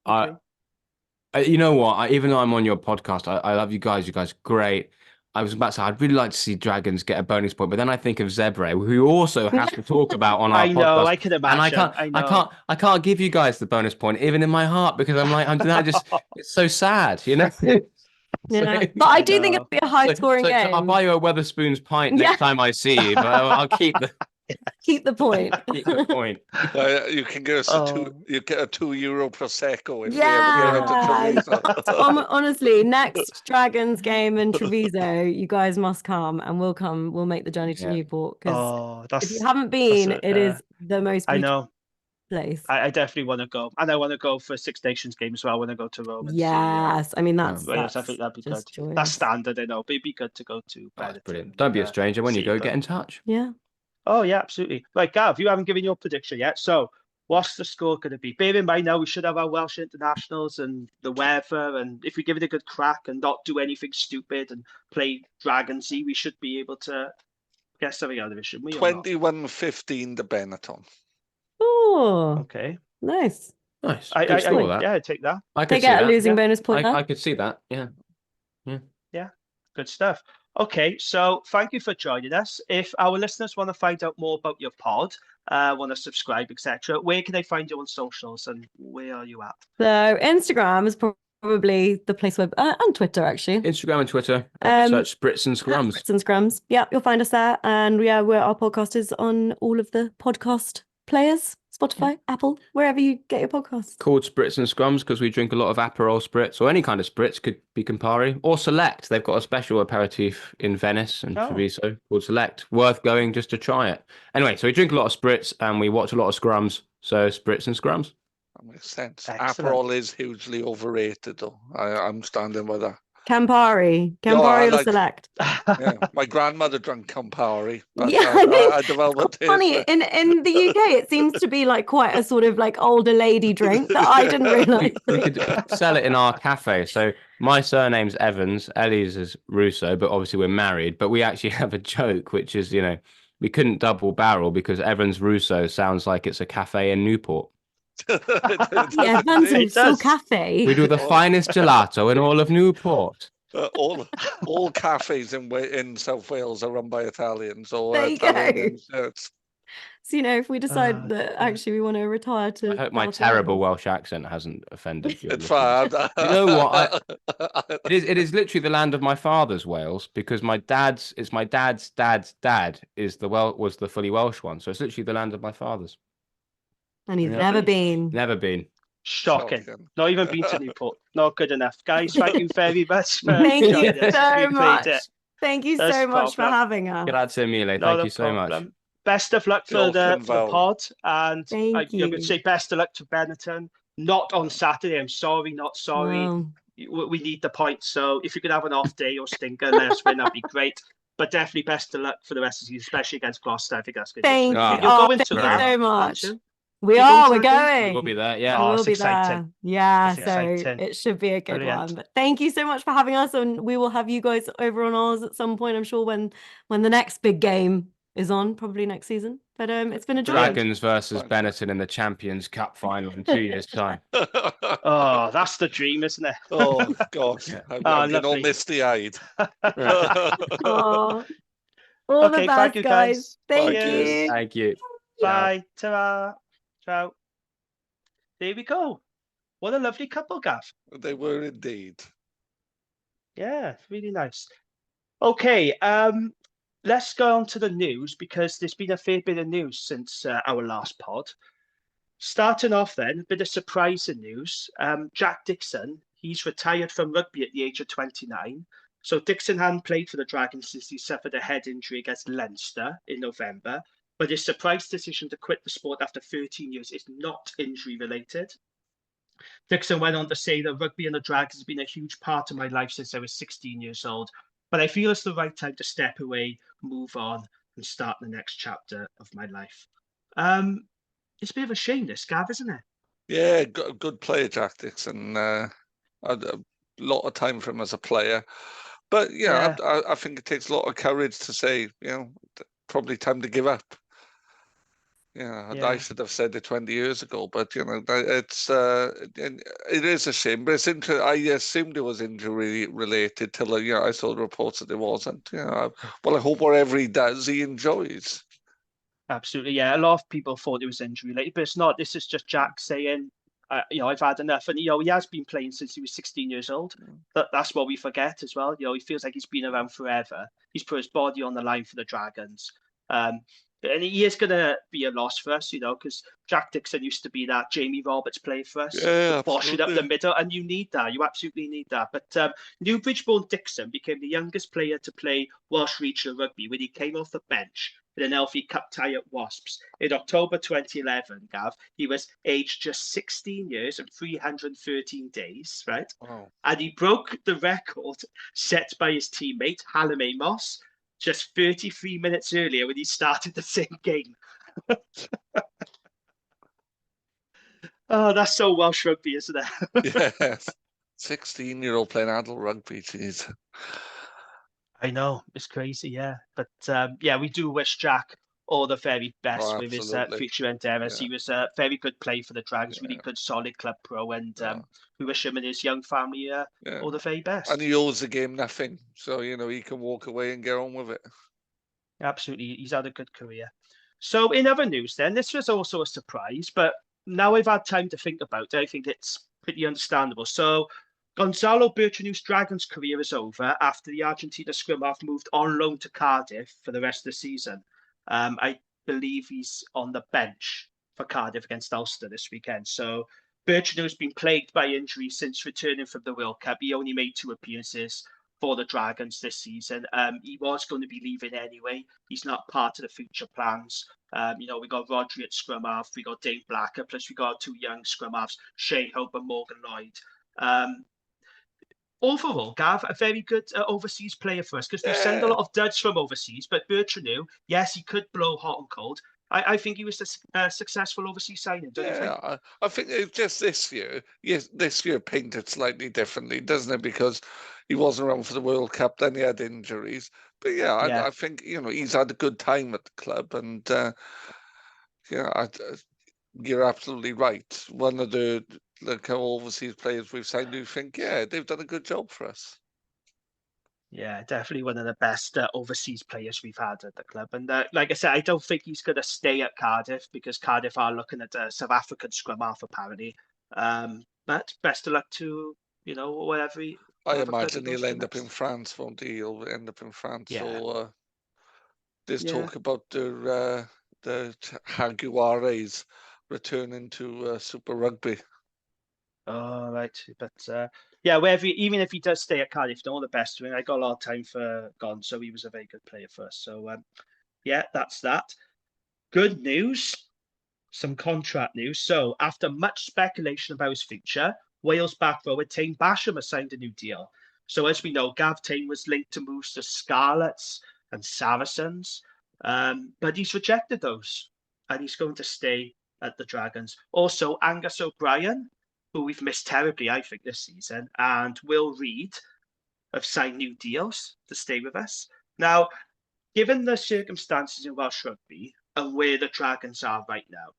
You know what? Even though I'm on your podcast, I love you guys. You guys are great. I was about to say, I'd really like to see Dragons get a bonus point, but then I think of Zebre, who we also have to talk about on our I know, podcast. I can imagine. And I can't give you guys the bonus point, even in my heart, because it's so sad, you know? Yeah. But I do think it'll be a high-scoring game. So I'll buy you a Weatherspoons pint next time I see you, but I'll keep the keep the point. keep the point. You can get us you get a €2 prosecco if we Yeah. ever go to Treviso. Honestly, next Dragons game in Treviso, you guys must come, and we'll come. We'll make the journey to Newport, because if you haven't been, it is the most beautiful place. I definitely want to go, and I want to go for a Six Nations game as well. I want to go to Rome. Yes, I mean that's I think that'd be good. Joyous. That's standard, I know, but it'd be good to go to. Brilliant. Don't be a stranger when you go. Get in touch. Yeah. Oh yeah, absolutely. Right, Gav, you haven't given your prediction yet. So, what's the score going to be? Bear in mind now, we should have our Welsh internationals and the weather, and if we give it a good crack and not do anything stupid and play Dragonsy, we should be able to get something out of it, shouldn't we? 21-15 to Benetton. Oh, okay. Nice. I score that. Yeah, take that. I could they get a losing bonus point. I could see that. Yeah. Good stuff. Okay, so thank you for joining us. If our listeners want to find out more about your pod, want to subscribe, etc., where can they find you on socials, and where are you at? So Instagram is probably the place where, and Twitter actually. Instagram and Twitter. Search Spritz and Scrums. Spritz and Scrums. Yeah, you'll find us there. And our podcast is on all of the podcast players. Spotify, Apple, wherever you get your podcasts. Called Spritz and Scrums because we drink a lot of Aperol Spritz, or any kind of Spritz, could be Campari, or Select. They've got a special aperitif in Venice and Treviso called Select. Worth going just to try it. Anyway, so we drink a lot of Spritz and we watch a lot of Scrums. So Spritz and Scrums. That makes sense. Excellent. Aperol is hugely overrated, though. I'm standing by that. Campari or Select. My grandmother drank Campari. I developed it. Funny, in the UK, it seems to be like quite a sort of like older lady drink that I didn't realise. We could sell it in our cafe. So my surname's Evans, Ellie's is Russo, but obviously we're married. But we actually have a joke, which is, we couldn't double barrel because Evans Russo sounds like it's a cafe in Newport. Van's Cafe. We do the finest gelato in all of Newport. All cafes in South Wales are run by Italians. Or there you Italian go. So if we decide that actually we want to retire to, I hope my terrible Welsh accent hasn't offended you. It's fine. You know what? It is literally the land of my father's Wales, because my dad's dad's dad was the fully Welsh one. So it's literally the land of my father's. And he's never been. Never been. Shocking. Not even been to Newport. Not good enough. Guys, thank you very much for Thank you joining us. so much. Thank you so much for having us. Grazie mille. Thank you so much. Best of luck for the pod. And I'm going to say best of luck to Benetton. Not on Saturday. I'm sorry, not sorry. Wow. We need the points. So if you could have an off day or stinker, let us win. That'd be great. But definitely best of luck for the rest of the season, especially against Gloucester. I think that's good. Thank you. You're going to that, so much. We're going. going. We'll be there. Yeah. We'll be exciting. there. Yeah, That's so it should be a good Brilliant. one. But thank you so much for having us, and we will have you guys over on ours at some point, I'm sure, when the next big game is on, probably next season. But it's been a joy. Dragons versus Benetton in the Champions Cup final in 2 years' time. Oh, that's the dream, isn't it? Oh, gosh. I'm getting all misty-eyed. All the best, thank you, guys. Thank Bye, you. Thank you. Bye. Ta-ra. Ciao. There we go. What a lovely couple, Gav. They were indeed. Yeah, really nice. Okay, let's go on to the news, because there's been a fair bit of news since our last pod. Starting off then, a bit of surprising news. Jack Dixon, he's retired from rugby at the age of 29. So Dixon hadn't played for the Dragons since he suffered a head injury against Leinster in November. But his surprise decision to quit the sport after 13 years is not injury-related. Dixon went on to say that rugby and the Dragons has been a huge part of my life since I was 16 years old. But I feel it's the right time to step away, move on, and start the next chapter of my life. It's a bit of a shame, this, Gav, isn't it? Yeah, good player, Jack Dixon. A lot of time for him as a player. But, I think it takes a lot of courage to say, probably time to give up. I should have said it 20 years ago, but it is a shame. But I assumed it was injury related till I saw the reports that it wasn't. Well, I hope whatever he does, he enjoys. Absolutely, yeah. A lot of people thought it was injury related, but it's not. This is just Jack saying, I've had enough, and he has been playing since he was 16 years old. That's what we forget as well. He feels like he's been around forever. He's put his body on the line for the Dragons, and he is going to be a loss for us, because Jack Dixon used to be that Jamie Roberts player for us, washing up the middle, and you need that. You absolutely need that. But Newbridge-born Dixon became the youngest player to play Welsh Regional Rugby when he came off the bench in an LV Cup tie at Wasps in October 2011, Gav. He was aged just 16 years and 313 days, right? Wow. And he broke the record set by his teammate, Hallam Amos, just 33 minutes earlier when he started the same game. Oh, that's so Welsh rugby, isn't it? Yes. 16-year-old playing adult rugby, jeez. I know, it's crazy, yeah. But we do wish Jack all the very best with his future endeavours. He was a very good player for the Dragons, really good, solid club pro, and we wish him and his young family all the very best. And he owes the game nothing, so he can walk away and get on with it. Absolutely, he's had a good career. So in other news then, this was also a surprise, but now I've had time to think about it, I think it's pretty understandable. So Gonzalo Bertranu's Dragons career is over after the Argentina scrum half moved on loan to Cardiff for the rest of the season. I believe he's on the bench for Cardiff against Ulster this weekend. So Bertranu's been plagued by injuries since returning from the World Cup. He only made 2 appearances for the Dragons this season. He was going to be leaving anyway. He's not part of the future plans. We got Rodney at scrum half, we got Dave Blacker, plus we got 2 young scrum halves, Shea Hope and Morgan Lloyd. Overall, Gav, a very good overseas player for us, because we send a lot of duds from overseas, but Bertranu, yes, he could blow hot and cold. I think he was a successful overseas signing, don't you think? I think it's just this year. Yes, this year painted slightly differently, doesn't it? Because he wasn't around for the World Cup, then he had injuries. But I think he's had a good time at the club, and you're absolutely right. One of the overseas players we've signed, who think, they've done a good job for us. Yeah, definitely one of the best overseas players we've had at the club. And like I said, I don't think he's going to stay at Cardiff, because Cardiff are looking at a South African scrum half, apparently. But best of luck to, whatever. I imagine he'll end up in France, won't he? He'll end up in France. Yeah. So there's talk about the Jaguares returning to Super Rugby. Oh, right. But wherever, even if he does stay at Cardiff, all the best to him. I got a lot of time for Gonzo. He was a very good player for us. So, that's that. Good news. Some contract news. So, after much speculation about his future, Wales back rower Tane Basham has signed a new deal. So, as we know, Gav Tane was linked to moves to Scarlets and Saracens, but he's rejected those, and he's going to stay at the Dragons. Also, Angus O'Brien, who we've missed terribly, I think, this season, and Will Reid have signed new deals to stay with us. Now, given the circumstances in Welsh rugby and where the Dragons are right now,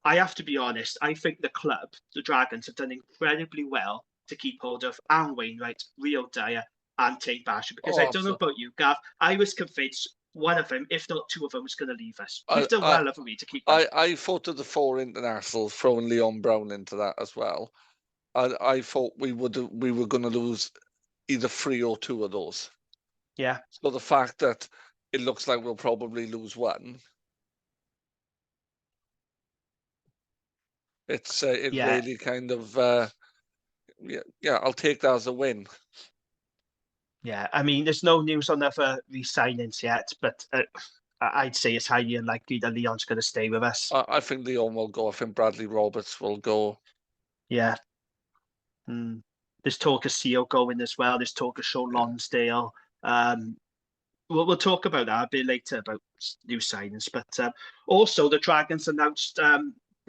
I have to be honest, I think the club, the Dragons, have done incredibly well to keep hold of Anne Wainwright, Rio Dyer, and Tane Basham, because I don't know about you, Gav, I was convinced one of them, if not 2 of them, was going to leave us. We've done well, haven't we, to keep them? I thought of the 4 internationals, throwing Leon Brown into that as well. I thought we were going to lose either 3 or 2 of those. Yeah. So the fact that it looks like we'll probably lose 1, it's really kind of I'll take that as a win. Yeah, I mean, there's no news on other re-signings yet, but I'd say it's highly unlikely that Leon's going to stay with us. I think Leon will go. I think Bradley Roberts will go. Yeah. There's talk of Seal going as well. There's talk of Sean Lonsdale. We'll talk about that a bit later, about new signings. But also, the Dragons announced a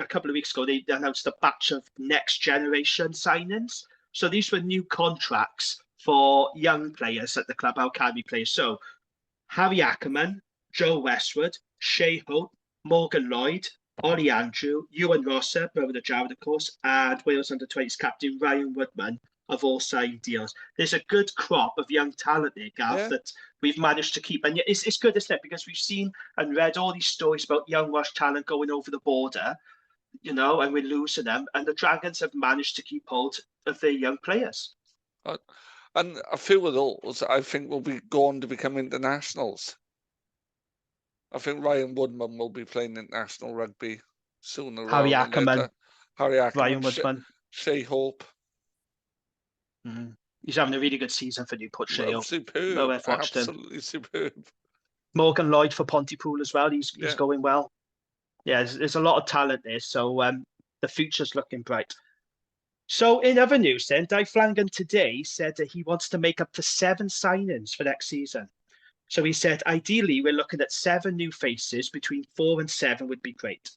couple of weeks ago, they announced a batch of next generation signings. So these were new contracts for young players at the club, our academy players. So Harry Ackerman, Joe Westwood, Shea Hope, Morgan Lloyd, Ollie Andrew, Ewan Rosser, brother of Jared, of course, and Wales under-20s captain Ryan Woodman have all signed deals. There's a good crop of young talent there, Gav, that we've managed to keep. And it's good, isn't it? Because we've seen and read all these stories about young Welsh talent going over the border, and we're losing them. And the Dragons have managed to keep hold of their young players. And a few of those, I think, will be going to become internationals. I think Ryan Woodman will be playing international rugby sooner Harry rather than Ackerman, later. Harry Ackerman, Ryan Woodman, Shea Hope. He's having a really good season for Newport Shea. Well, superb, absolutely superb. Morgan Lloyd for Pontypool as well. He's going well. Yeah, there's a lot of talent there. So the future's looking bright. So in other news then, Dai Flanagan today said that he wants to make up to 7 signings for next season. So he said, ideally, we're looking at 7 new faces. Between 4 and 7 would be great.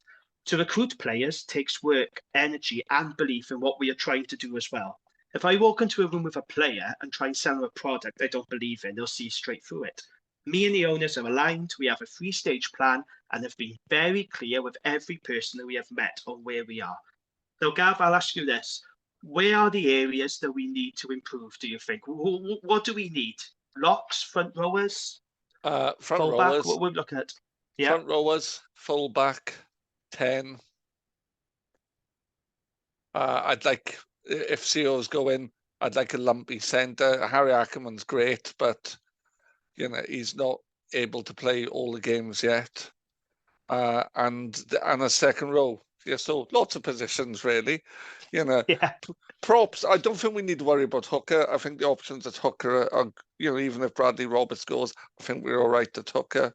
To recruit players takes work, energy, and belief in what we are trying to do as well. If I walk into a room with a player and try and sell them a product I don't believe in, they'll see straight through it. Me and the owners are aligned. We have a 3-stage plan and have been very clear with every person that we have met on where we are. Now, Gav, I'll ask you this. Where are the areas that we need to improve, do you think? What do we need? Locks, front rowers? Front fullback? rowers. What we're looking at? Yeah. Front rowers, fullback, 10. I'd like, if CEOs go in, I'd like a lumpy centre. Harry Ackerman's great, but he's not able to play all the games yet. And a second row. Yeah, so lots of positions really. Props. I don't think we need to worry about hooker. I think the options at hooker are, even if Bradley Roberts goes, I think we're all right at hooker.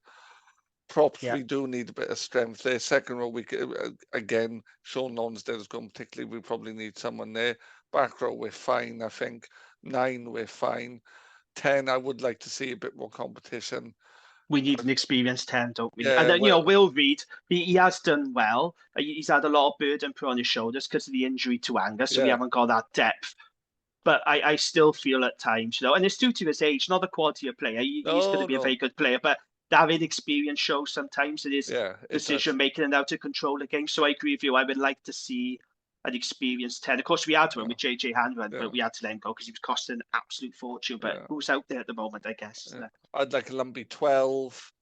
Props, we do need a bit of strength there. Second row, we again, Sean Lonsdale's gone particularly. We probably need someone there. Back row, we're fine. I think 9, we're fine. 10, I would like to see a bit more competition. We need an experienced 10, don't we? Yeah, and then, Will Reid, he has done well. He's had a lot of burden put on his shoulders because of the injury to Angus, so we haven't got that depth. But I still feel at times, and it's due to his age, not the quality of player. He's going to be a very good player, but that inexperience shows sometimes in his decision-making and how to control the game. So I agree with you. I would like to see an experienced 10. Of course, we had one with JJ Hanrahan, but we had to let him go because he was costing an absolute fortune. But who's out there at the moment, I guess? I'd like a lumpy 12.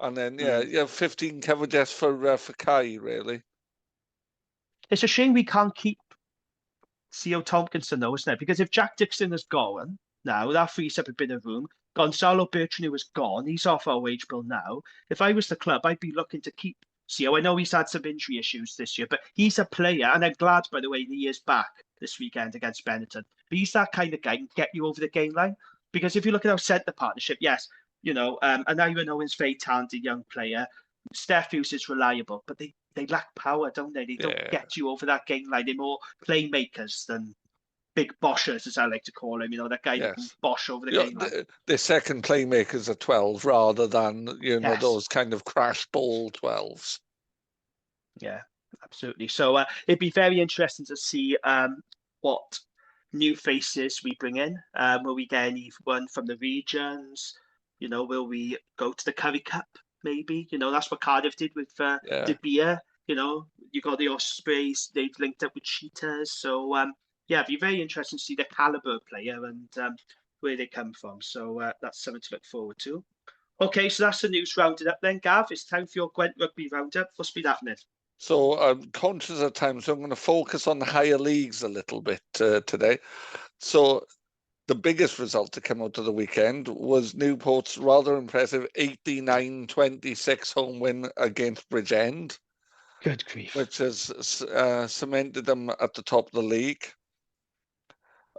And then, 15 cover just for Kai, really. It's a shame we can't keep C.O. Tompkinson, though, isn't it? Because if Jack Dixon is gone now, that frees up a bit of room. Gonzalo Bertrand, who is gone, he's off our wage bill now. If I was the club, I'd be looking to keep C.O. I know he's had some injury issues this year, but he's a player, and I'm glad, by the way, that he is back this weekend against Benetton. But he's that kind of guy who can get you over the game line. Because if you look at our centre partnership, yes, and Ivan Owen's very talented young player. Steph Hughes is reliable, but they lack power, don't they? They don't get you over that game line. They're more playmakers than big boshers, as I like to call him. That guy who can bosh over the game line. The second playmakers are 12 rather than, those kind of crash ball 12s. Yeah, absolutely. So it'd be very interesting to see what new faces we bring in. Will we get anyone from the regions? Will we go to the Curry Cup? Maybe, that's what Cardiff did with De Beer. You got the Ospreys, they've linked up with Cheetahs. So, it'd be very interesting to see the caliber of player and where they come from. So that's something to look forward to. Okay, so that's the news rounded up then, Gav. It's time for your Gwent Rugby Roundup. What's been happening? So I'm conscious of time, so I'm going to focus on the higher leagues a little bit today. So the biggest result to come out of the weekend was Newport's rather impressive 89-26 home win against Bridgend. Good grief. Which has cemented them at the top of the league.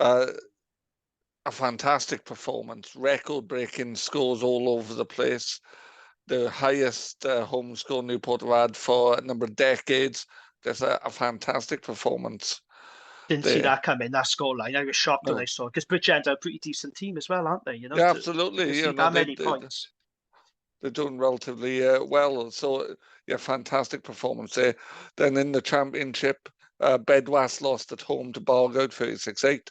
A fantastic performance, record-breaking scores all over the place. The highest home score Newport have had for a number of decades. Just a fantastic performance. Didn't see that coming, that scoreline. I was shocked when I saw it, because Bridgend are a pretty decent team as well, aren't they? Yeah, absolutely. That many points. They're doing relatively well. So, fantastic performance there. Then in the championship, Bedwas lost at home to Bargoed 36-8.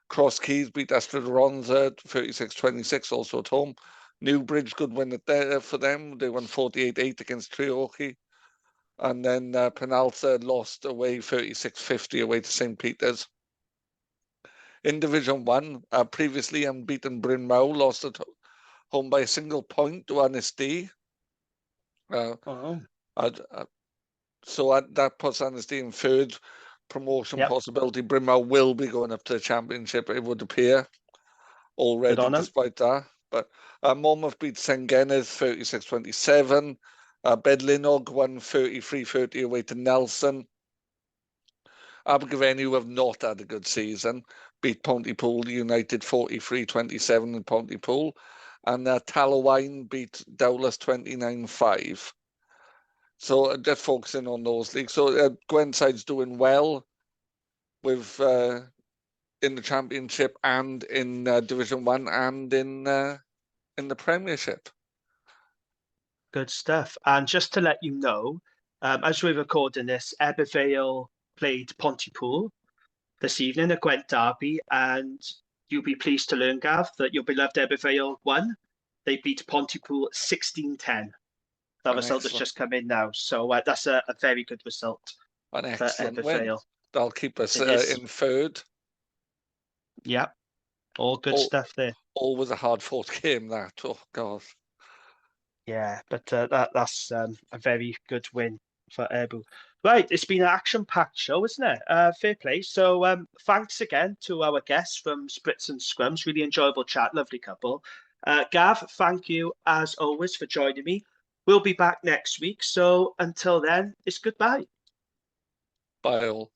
Cross Keys beat Estrada 36-26, also at home. Newbridge, good win for them. They won 48-8 against Treorchy. And then Penaltha lost away 36-50 away to St. Peter's. In Division 1, previously unbeaten Bryn Mawr lost at home by a single point to Anestee. So that puts Anestee in third promotion possibility. Bryn Mawr will be going up to the championship, it would appear, already, despite that. But Monmouth beat St. Geneth 36-27. Bedlinog won 33-30 away to Nelson. Abergavenny, who have not had a good season, beat Pontypool United 43-27 in Pontypool. And Talawine beat Dowlas 29-5. So just focusing on those leagues. So Gwent side's doing well with in the Championship and in Division 1 and in the Premiership. Good stuff. And just to let you know, as we're recording this, Ebbw played Pontypool this evening at Gwent Derby, and you'll be pleased to learn, Gav, that your beloved Ebbw won. They beat Pontypool 16-10. That result has just come in now, so that's a very good result. An excellent win. That'll keep us in third. Yeah, all good stuff there. Always a hard-fought game, that. Oh, God. Yeah, but that's a very good win for Ebbw. Right, it's been an action-packed show, isn't it? Fair play. So thanks again to our guests from Spritz and Scrums. Really enjoyable chat, lovely couple. Gav, thank you as always for joining me. We'll be back next week. So until then, it's goodbye. Bye all.